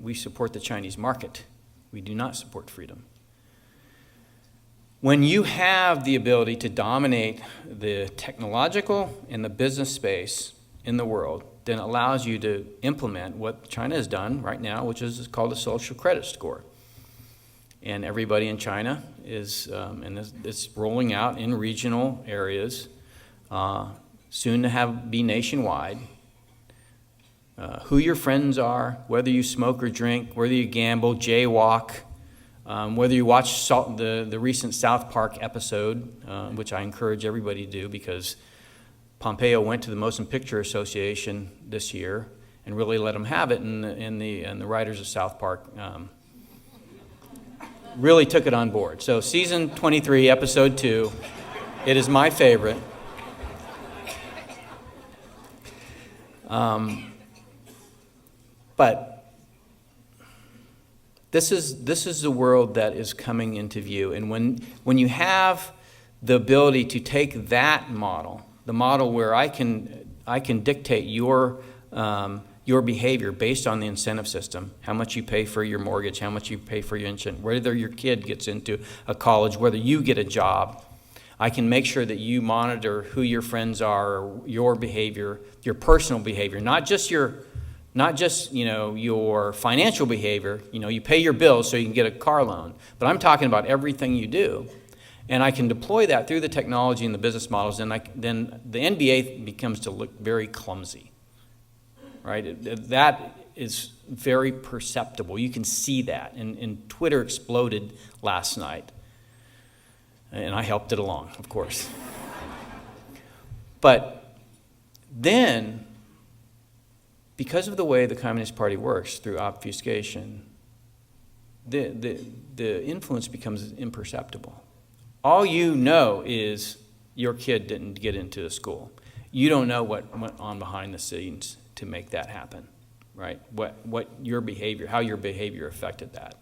we support the Chinese market. We do not support freedom. When you have the ability to dominate the technological and the business space in the world, then it allows you to implement what China has done right now, which is called a social credit score. And everybody in China is, and it's rolling out in regional areas, soon to be nationwide. Who your friends are, whether you smoke or drink, whether you gamble, jaywalk, Whether you watch the recent South Park episode, which I encourage everybody to do because Pompeo went to the Motion Picture Association this year and really let them have it, and the writers of South Park really took it on board. So season 23, episode 2, it is my favorite. But this is the world that is coming into view, and when you have the ability to take that model, the model where I can dictate your behavior based on the incentive system, how much you pay for your mortgage, how much you pay for your insurance, whether your kid gets into a college, whether you get a job. I can make sure that you monitor who your friends are, your behavior, your personal behavior, not just your financial behavior. You pay your bills so you can get a car loan, but I'm talking about everything you do. And I can deploy that through the technology and the business models, and then the NBA becomes to look very clumsy, right? That is very perceptible. You can see that, and Twitter exploded last night, and I helped it along, of course. But then, because of the way the Communist Party works through obfuscation, the influence becomes imperceptible. All you know is your kid didn't get into a school. You don't know what went on behind the scenes to make that happen, right? What your behavior, how your behavior affected that.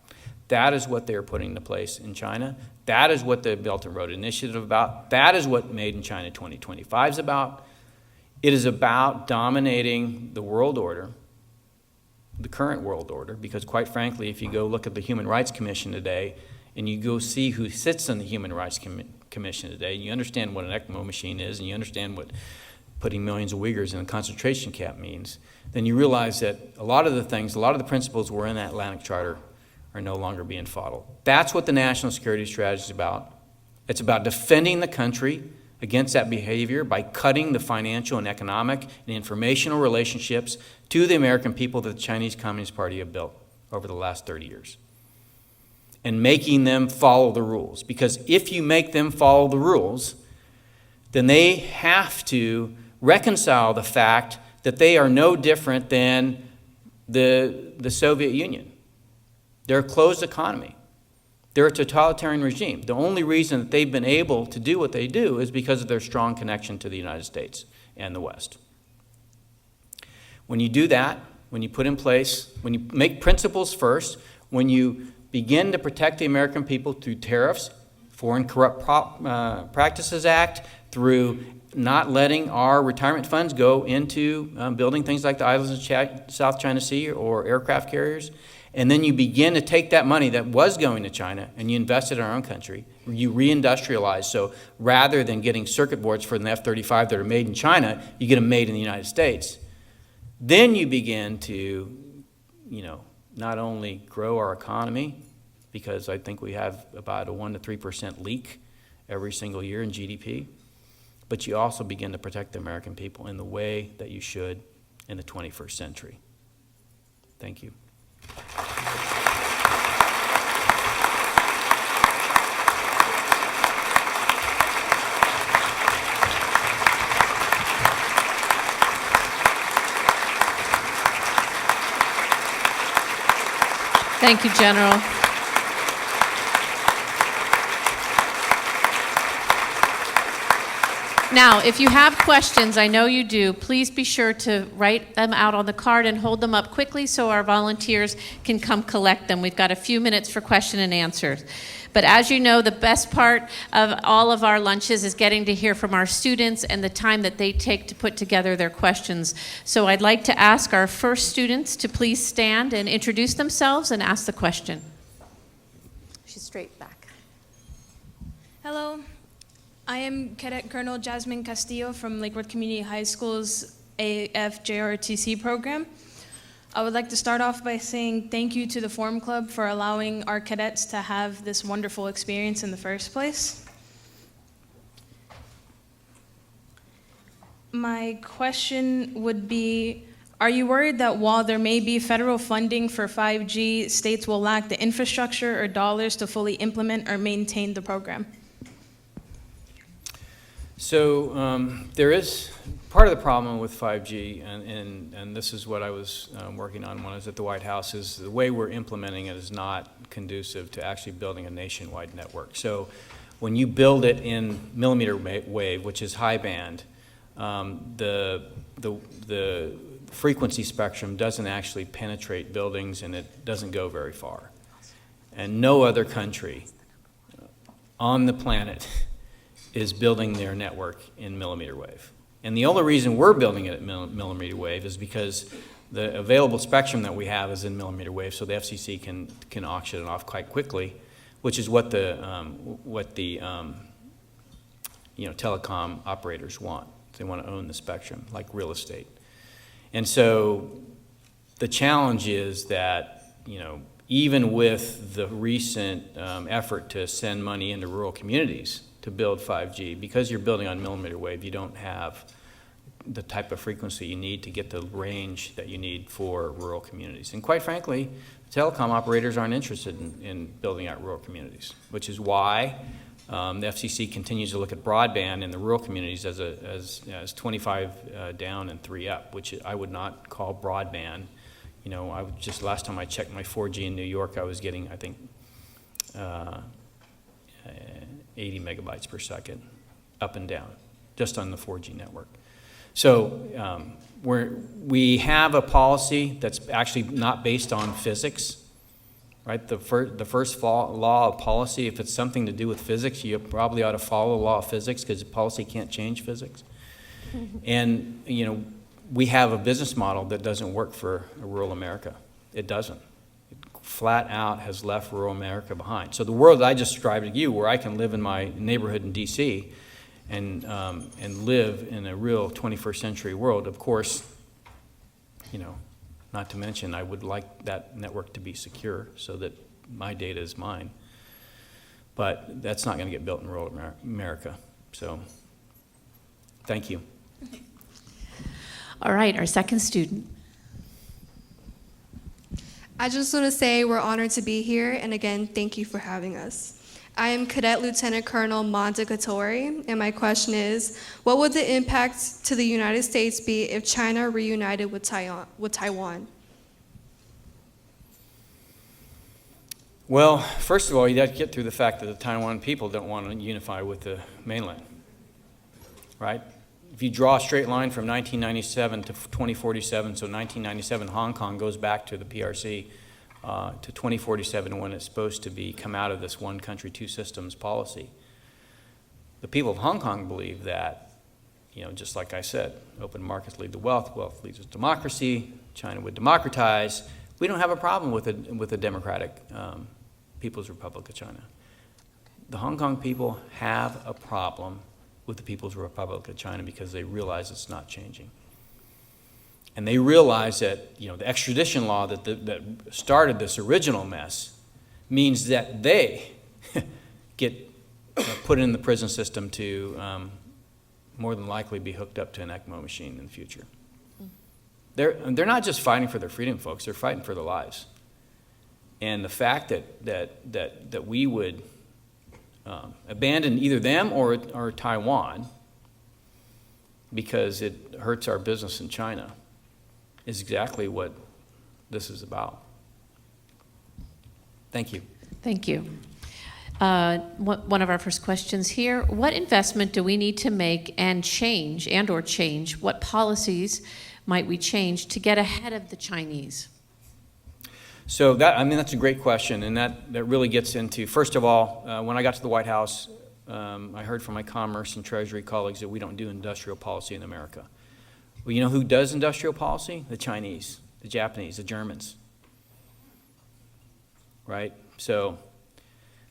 That is what they're putting into place in China. That is what the Belt and Road Initiative is about. That is what Made in China 2025 is about. It is about dominating the world order, the current world order, because quite frankly, if you go look at the Human Rights Commission today, and you go see who sits on the Human Rights Commission today, and you understand what an ECMO machine is, and you understand what putting millions of Uyghurs in a concentration camp means, then you realize that a lot of the principles were in that Atlantic Charter are no longer being followed. That's what the national security strategy is about. It's about defending the country against that behavior by cutting the financial and economic and informational relationships to the American people that the Chinese Communist Party have built over the last 30 years. And making them follow the rules. Because if you make them follow the rules, then they have to reconcile the fact that they are no different than the Soviet Union. They're a closed economy. They're a totalitarian regime. The only reason that they've been able to do what they do is because of their strong connection to the United States and the West. When you do that, when you put in place, when you make principles first, when you begin to protect the American people through tariffs, Foreign Corrupt Practices Act, through not letting our retirement funds go into building things like the islands of South China Sea or aircraft carriers, and then you begin to take that money that was going to China and you invest it in our own country, you reindustrialize. So rather than getting circuit boards for the F-35 that are made in China, you get them made in the United States. Then you begin to, not only grow our economy, because I think we have about a 1% to 3% leak every single year in GDP, but you also begin to protect the American people in the way that you should in the 21st century. Thank you. Thank you, General. Now, if you have questions, I know you do, please be sure to write them out on the card and hold them up quickly so our volunteers can come collect them. We've got a few minutes for question and answers. But as you know, the best part of all of our lunches is getting to hear from our students and the time that they take to put together their questions. So I'd like to ask our first students to please stand and introduce themselves and ask the question. She's straight back. Hello, I am Cadet Colonel Jasmine Castillo from Lakewood Community High School's AFJRTC program. I would like to start off by saying thank you to the Forum Club for allowing our cadets to have this wonderful experience in the first place. My question would be, Are you worried that while there may be federal funding for 5G, states will lack the infrastructure or dollars to fully implement or maintain the program? So there is part of the problem with 5G, and this is what I was working on when I was at the White House, is the way we're implementing it is not conducive to actually building a nationwide network. So when you build it in millimeter wave, which is high band, the frequency spectrum doesn't actually penetrate buildings, and it doesn't go very far. And no other country on the planet is building their network in millimeter wave. And the only reason we're building it at millimeter wave is because the available spectrum that we have is in millimeter wave, so the FCC can auction it off quite quickly, which is what the telecom operators want. They want to own the spectrum, like real estate. And so the challenge is that, even with the recent effort to send money into rural communities to build 5G, because you're building on millimeter wave, you don't have the type of frequency you need to get the range that you need for rural communities. And quite frankly, telecom operators aren't interested in building out rural communities, which is why the FCC continues to look at broadband in the rural communities as 25 down and 3 up, which I would not call broadband. Last time I checked my 4G in New York, I was getting, I think, 80 megabytes per second up and down, just on the 4G network. So we have a policy that's actually not based on physics, right? The first law of policy, if it's something to do with physics, you probably ought to follow the law of physics, because policy can't change physics. And, we have a business model that doesn't work for rural America. It doesn't. It flat out has left rural America behind. So the world that I just described to you, where I can live in my neighborhood in D.C. and live in a real 21st century world, of course, not to mention I would like that network to be secure so that my data is mine. But that's not going to get built in rural America. So thank you. All right, our second student. I just want to say we're honored to be here, and again, thank you for having us. I am Cadet Lieutenant Colonel Monta Katori, and my question is, what would the impact to the United States be if China reunited with Taiwan? Well, first of all, you'd have to get through the fact that the Taiwan people don't want to unify with the mainland, right? If you draw a straight line from 1997 to 2047, so 1997, Hong Kong goes back to the PRC to 2047 when it's supposed to come out of this one country, two systems policy. The people of Hong Kong believe that, just like I said, open markets lead to wealth, wealth leads to democracy, China would democratize. We don't have a problem with the democratic People's Republic of China. The Hong Kong people have a problem with the People's Republic of China because they realize it's not changing. And they realize that the extradition law that started this original mess means that they get put in the prison system to more than likely be hooked up to an ECMO machine in the future. They're not just fighting for their freedom, folks. They're fighting for their lives. And the fact that we would abandon either them or Taiwan because it hurts our business in China is exactly what this is about. Thank you. Thank you. One of our first questions here, what investment do we need to make and change, what policies might we change to get ahead of the Chinese? So that's a great question, and that really gets into, first of all, when I got to the White House, I heard from my Commerce and Treasury colleagues that we don't do industrial policy in America. Well, you know who does industrial policy? The Chinese, the Japanese, the Germans, right? So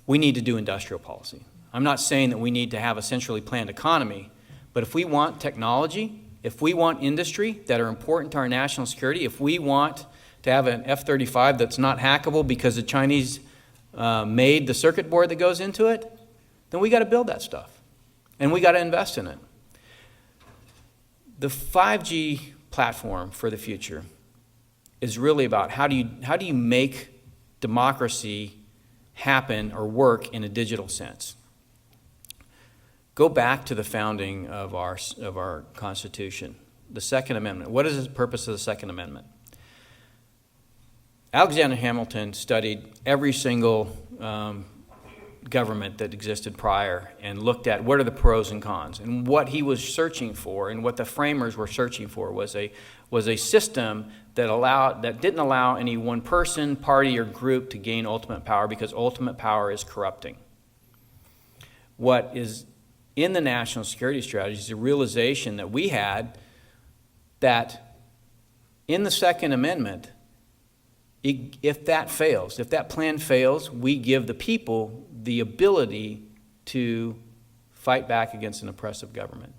we need to do industrial policy. I'm not saying that we need to have a centrally planned economy, but if we want technology, if we want industry that are important to our national security, if we want to have an F-35 that's not hackable because the Chinese made the circuit board that goes into it, then we got to build that stuff, and we got to invest in it. The 5G platform for the future is really about how do you make democracy happen or work in a digital sense. Go back to the founding of our Constitution, the Second Amendment. What is the purpose of the Second Amendment? Alexander Hamilton studied every single government that existed prior and looked at what are the pros and cons. And what he was searching for, and what the framers were searching for, was a system that didn't allow any one person, party, or group to gain ultimate power, because ultimate power is corrupting. What is in the national security strategy is the realization that we had that in the Second Amendment, if that fails, if that plan fails, we give the people the ability to fight back against an oppressive government.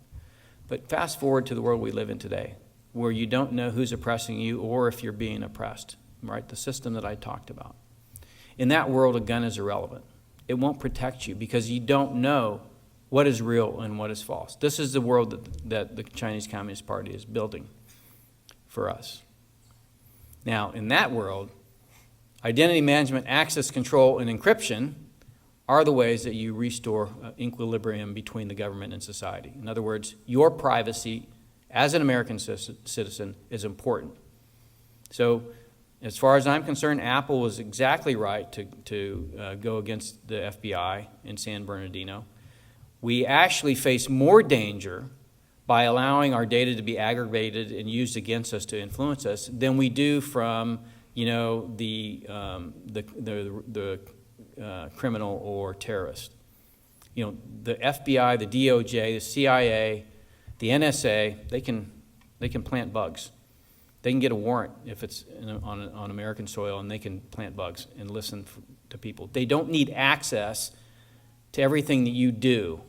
But fast forward to the world we live in today, where you don't know who's oppressing you or if you're being oppressed, right? The system that I talked about. In that world, a gun is irrelevant. It won't protect you because you don't know what is real and what is false. This is the world that the Chinese Communist Party is building for us. Now, in that world, identity management, access control, and encryption are the ways that you restore equilibrium between the government and society. In other words, your privacy as an American citizen is important. So, as far as I'm concerned, Apple was exactly right to go against the FBI in San Bernardino. We actually face more danger by allowing our data to be aggregated and used against us to influence us than we do from, the criminal or terrorist. The FBI, the DOJ, the CIA, the NSA, they can plant bugs. They can get a warrant if it's on American soil, and they can plant bugs and listen to people. They don't need access to everything that you do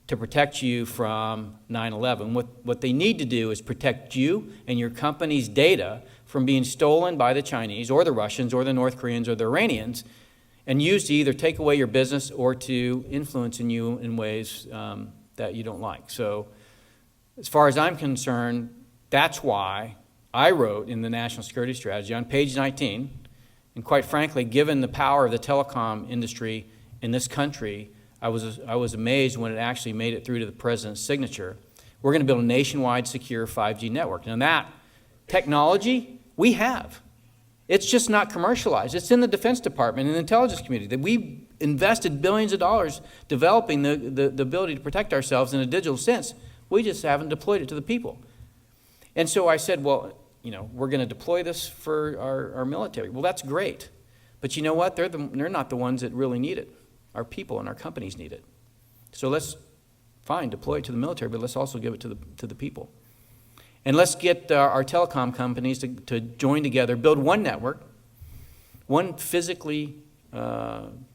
to protect you from 9/11. What they need to do is protect you and your company's data from being stolen by the Chinese or the Russians or the North Koreans or the Iranians and used to either take away your business or to influence you in ways that you don't like. So as far as I'm concerned, that's why I wrote in the National Security Strategy on page 19, and quite frankly, given the power of the telecom industry in this country, I was amazed when it actually made it through to the president's signature. We're going to build a nationwide secure 5G network. Now that technology we have. It's just not commercialized. It's in the Defense Department and the intelligence community. That we invested billions of dollars developing the ability to protect ourselves in a digital sense. We just haven't deployed it to the people. And so I said, well, we're going to deploy this for our military. Well, that's great. But you know what? They're not the ones that really need it. Our people and our companies need it. So let's, deploy it to the military, but let's also give it to the people. And let's get our telecom companies to join together, build one network, one physically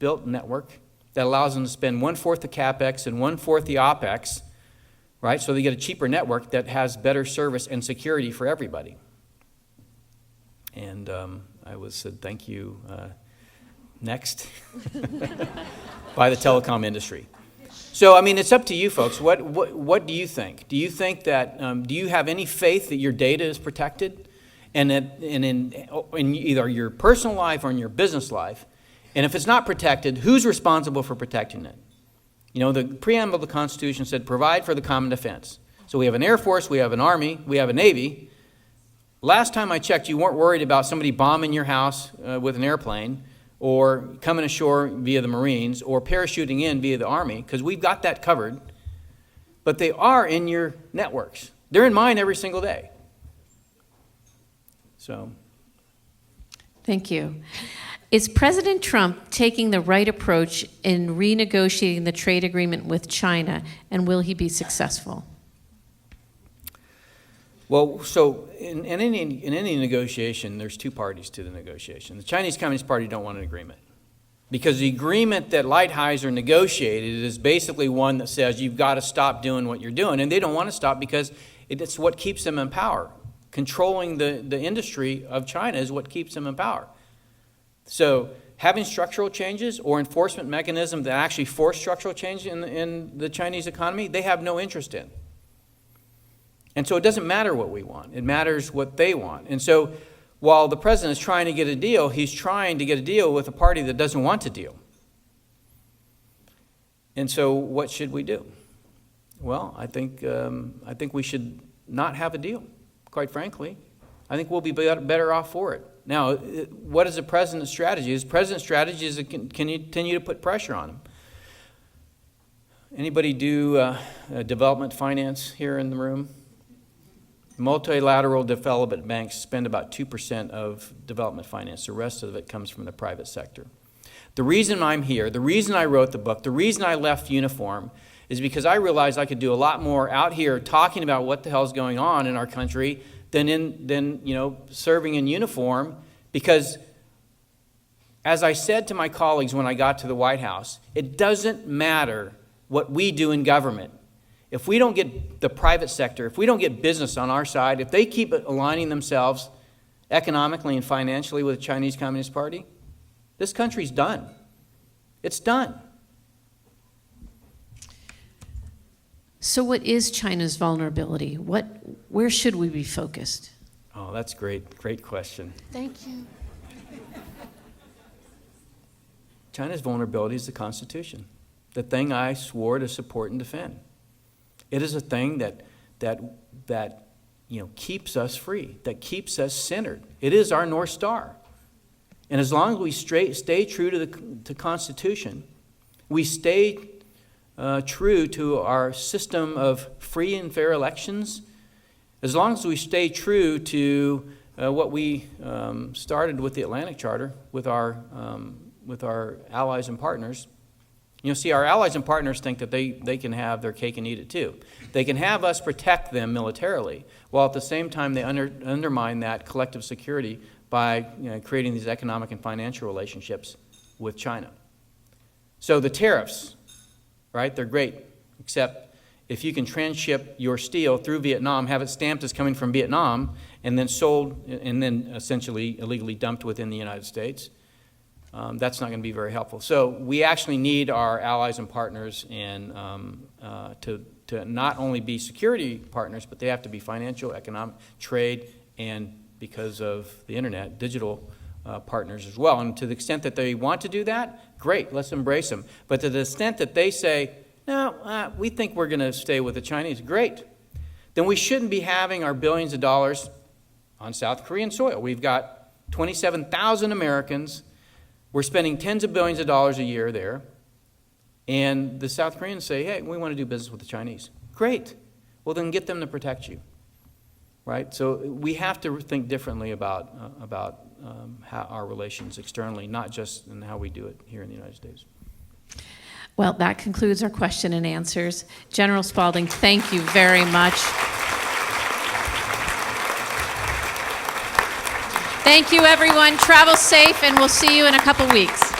built network that allows them to spend 1/4 the CapEx and 1/4 the OpEx, right? So they get a cheaper network that has better service and security for everybody. And I was said, thank you, next, by the telecom industry. So, it's up to you folks. What do you think? Do you think that, do you have any faith that your data is protected and in either your personal life or in your business life? And if it's not protected, who's responsible for protecting it? The preamble of the Constitution said, provide for the common defense. So we have an Air Force, we have an Army, we have a Navy. Last time I checked, you weren't worried about somebody bombing your house with an airplane, or coming ashore via the Marines, or parachuting in via the Army, because we've got that covered. But they are in your networks. They're in mine every single day. So. Thank you. Is President Trump taking the right approach in renegotiating the trade agreement with China, and will he be successful? Well, so in any negotiation, there's two parties to the negotiation. The Chinese Communist Party don't want an agreement, because the agreement that Lighthizer negotiated is basically one that says you've got to stop doing what you're doing, and they don't want to stop because it's what keeps them in power. Controlling the industry of China is what keeps them in power. So having structural changes or enforcement mechanisms that actually force structural change in the Chinese economy, they have no interest in. And so it doesn't matter what we want. It matters what they want. And so while the president is trying to get a deal, he's trying to get a deal with a party that doesn't want to deal. And so what should we do? Well, I think we should not have a deal, quite frankly. I think we'll be better off for it. Now, what is the president's strategy? His president's strategy is to continue to put pressure on him. Anybody do development finance here in the room? Multilateral development banks spend about 2% of development finance. The rest of it comes from the private sector. The reason I'm here, the reason I wrote the book, the reason I left uniform is because I realized I could do a lot more out here talking about what the hell's going on in our country than serving in uniform, because as I said to my colleagues when I got to the White House, it doesn't matter what we do in government. If we don't get the private sector, if we don't get business on our side, if they keep aligning themselves economically and financially with the Chinese Communist Party, this country's done. It's done. So what is China's vulnerability? Where should we be focused? Oh, that's great. Great question. Thank you. China's vulnerability is the Constitution, the thing I swore to support and defend. It is a thing that keeps us free, that keeps us centered. It is our North Star. And as long as we stay true to the Constitution, we stay true to our system of free and fair elections, as long as we stay true to what we started with the Atlantic Charter with our allies and partners. See, our allies and partners think that they can have their cake and eat it too. They can have us protect them militarily, while at the same time they undermine that collective security by creating these economic and financial relationships with China. So the tariffs, right, they're great, except if you can transship your steel through Vietnam, have it stamped as coming from Vietnam, and then sold, and then essentially illegally dumped within the United States, that's not going to be very helpful. So we actually need our allies and partners to not only be security partners, but they have to be financial, economic, trade, and because of the internet, digital partners as well. And to the extent that they want to do that, great, let's embrace them. But to the extent that they say, no, we think we're going to stay with the Chinese, great. Then we shouldn't be having our billions of dollars on South Korean soil. We've got 27,000 Americans. We're spending tens of billions of dollars a year there. And the South Koreans say, hey, we want to do business with the Chinese. Great. Well, then get them to protect you. Right? So we have to think differently about how our relations externally, not just in how we do it here in the United States. Well, that concludes our question and answers. General Spalding, thank you very much. Thank you, everyone. Travel safe, and we'll see you in a couple weeks.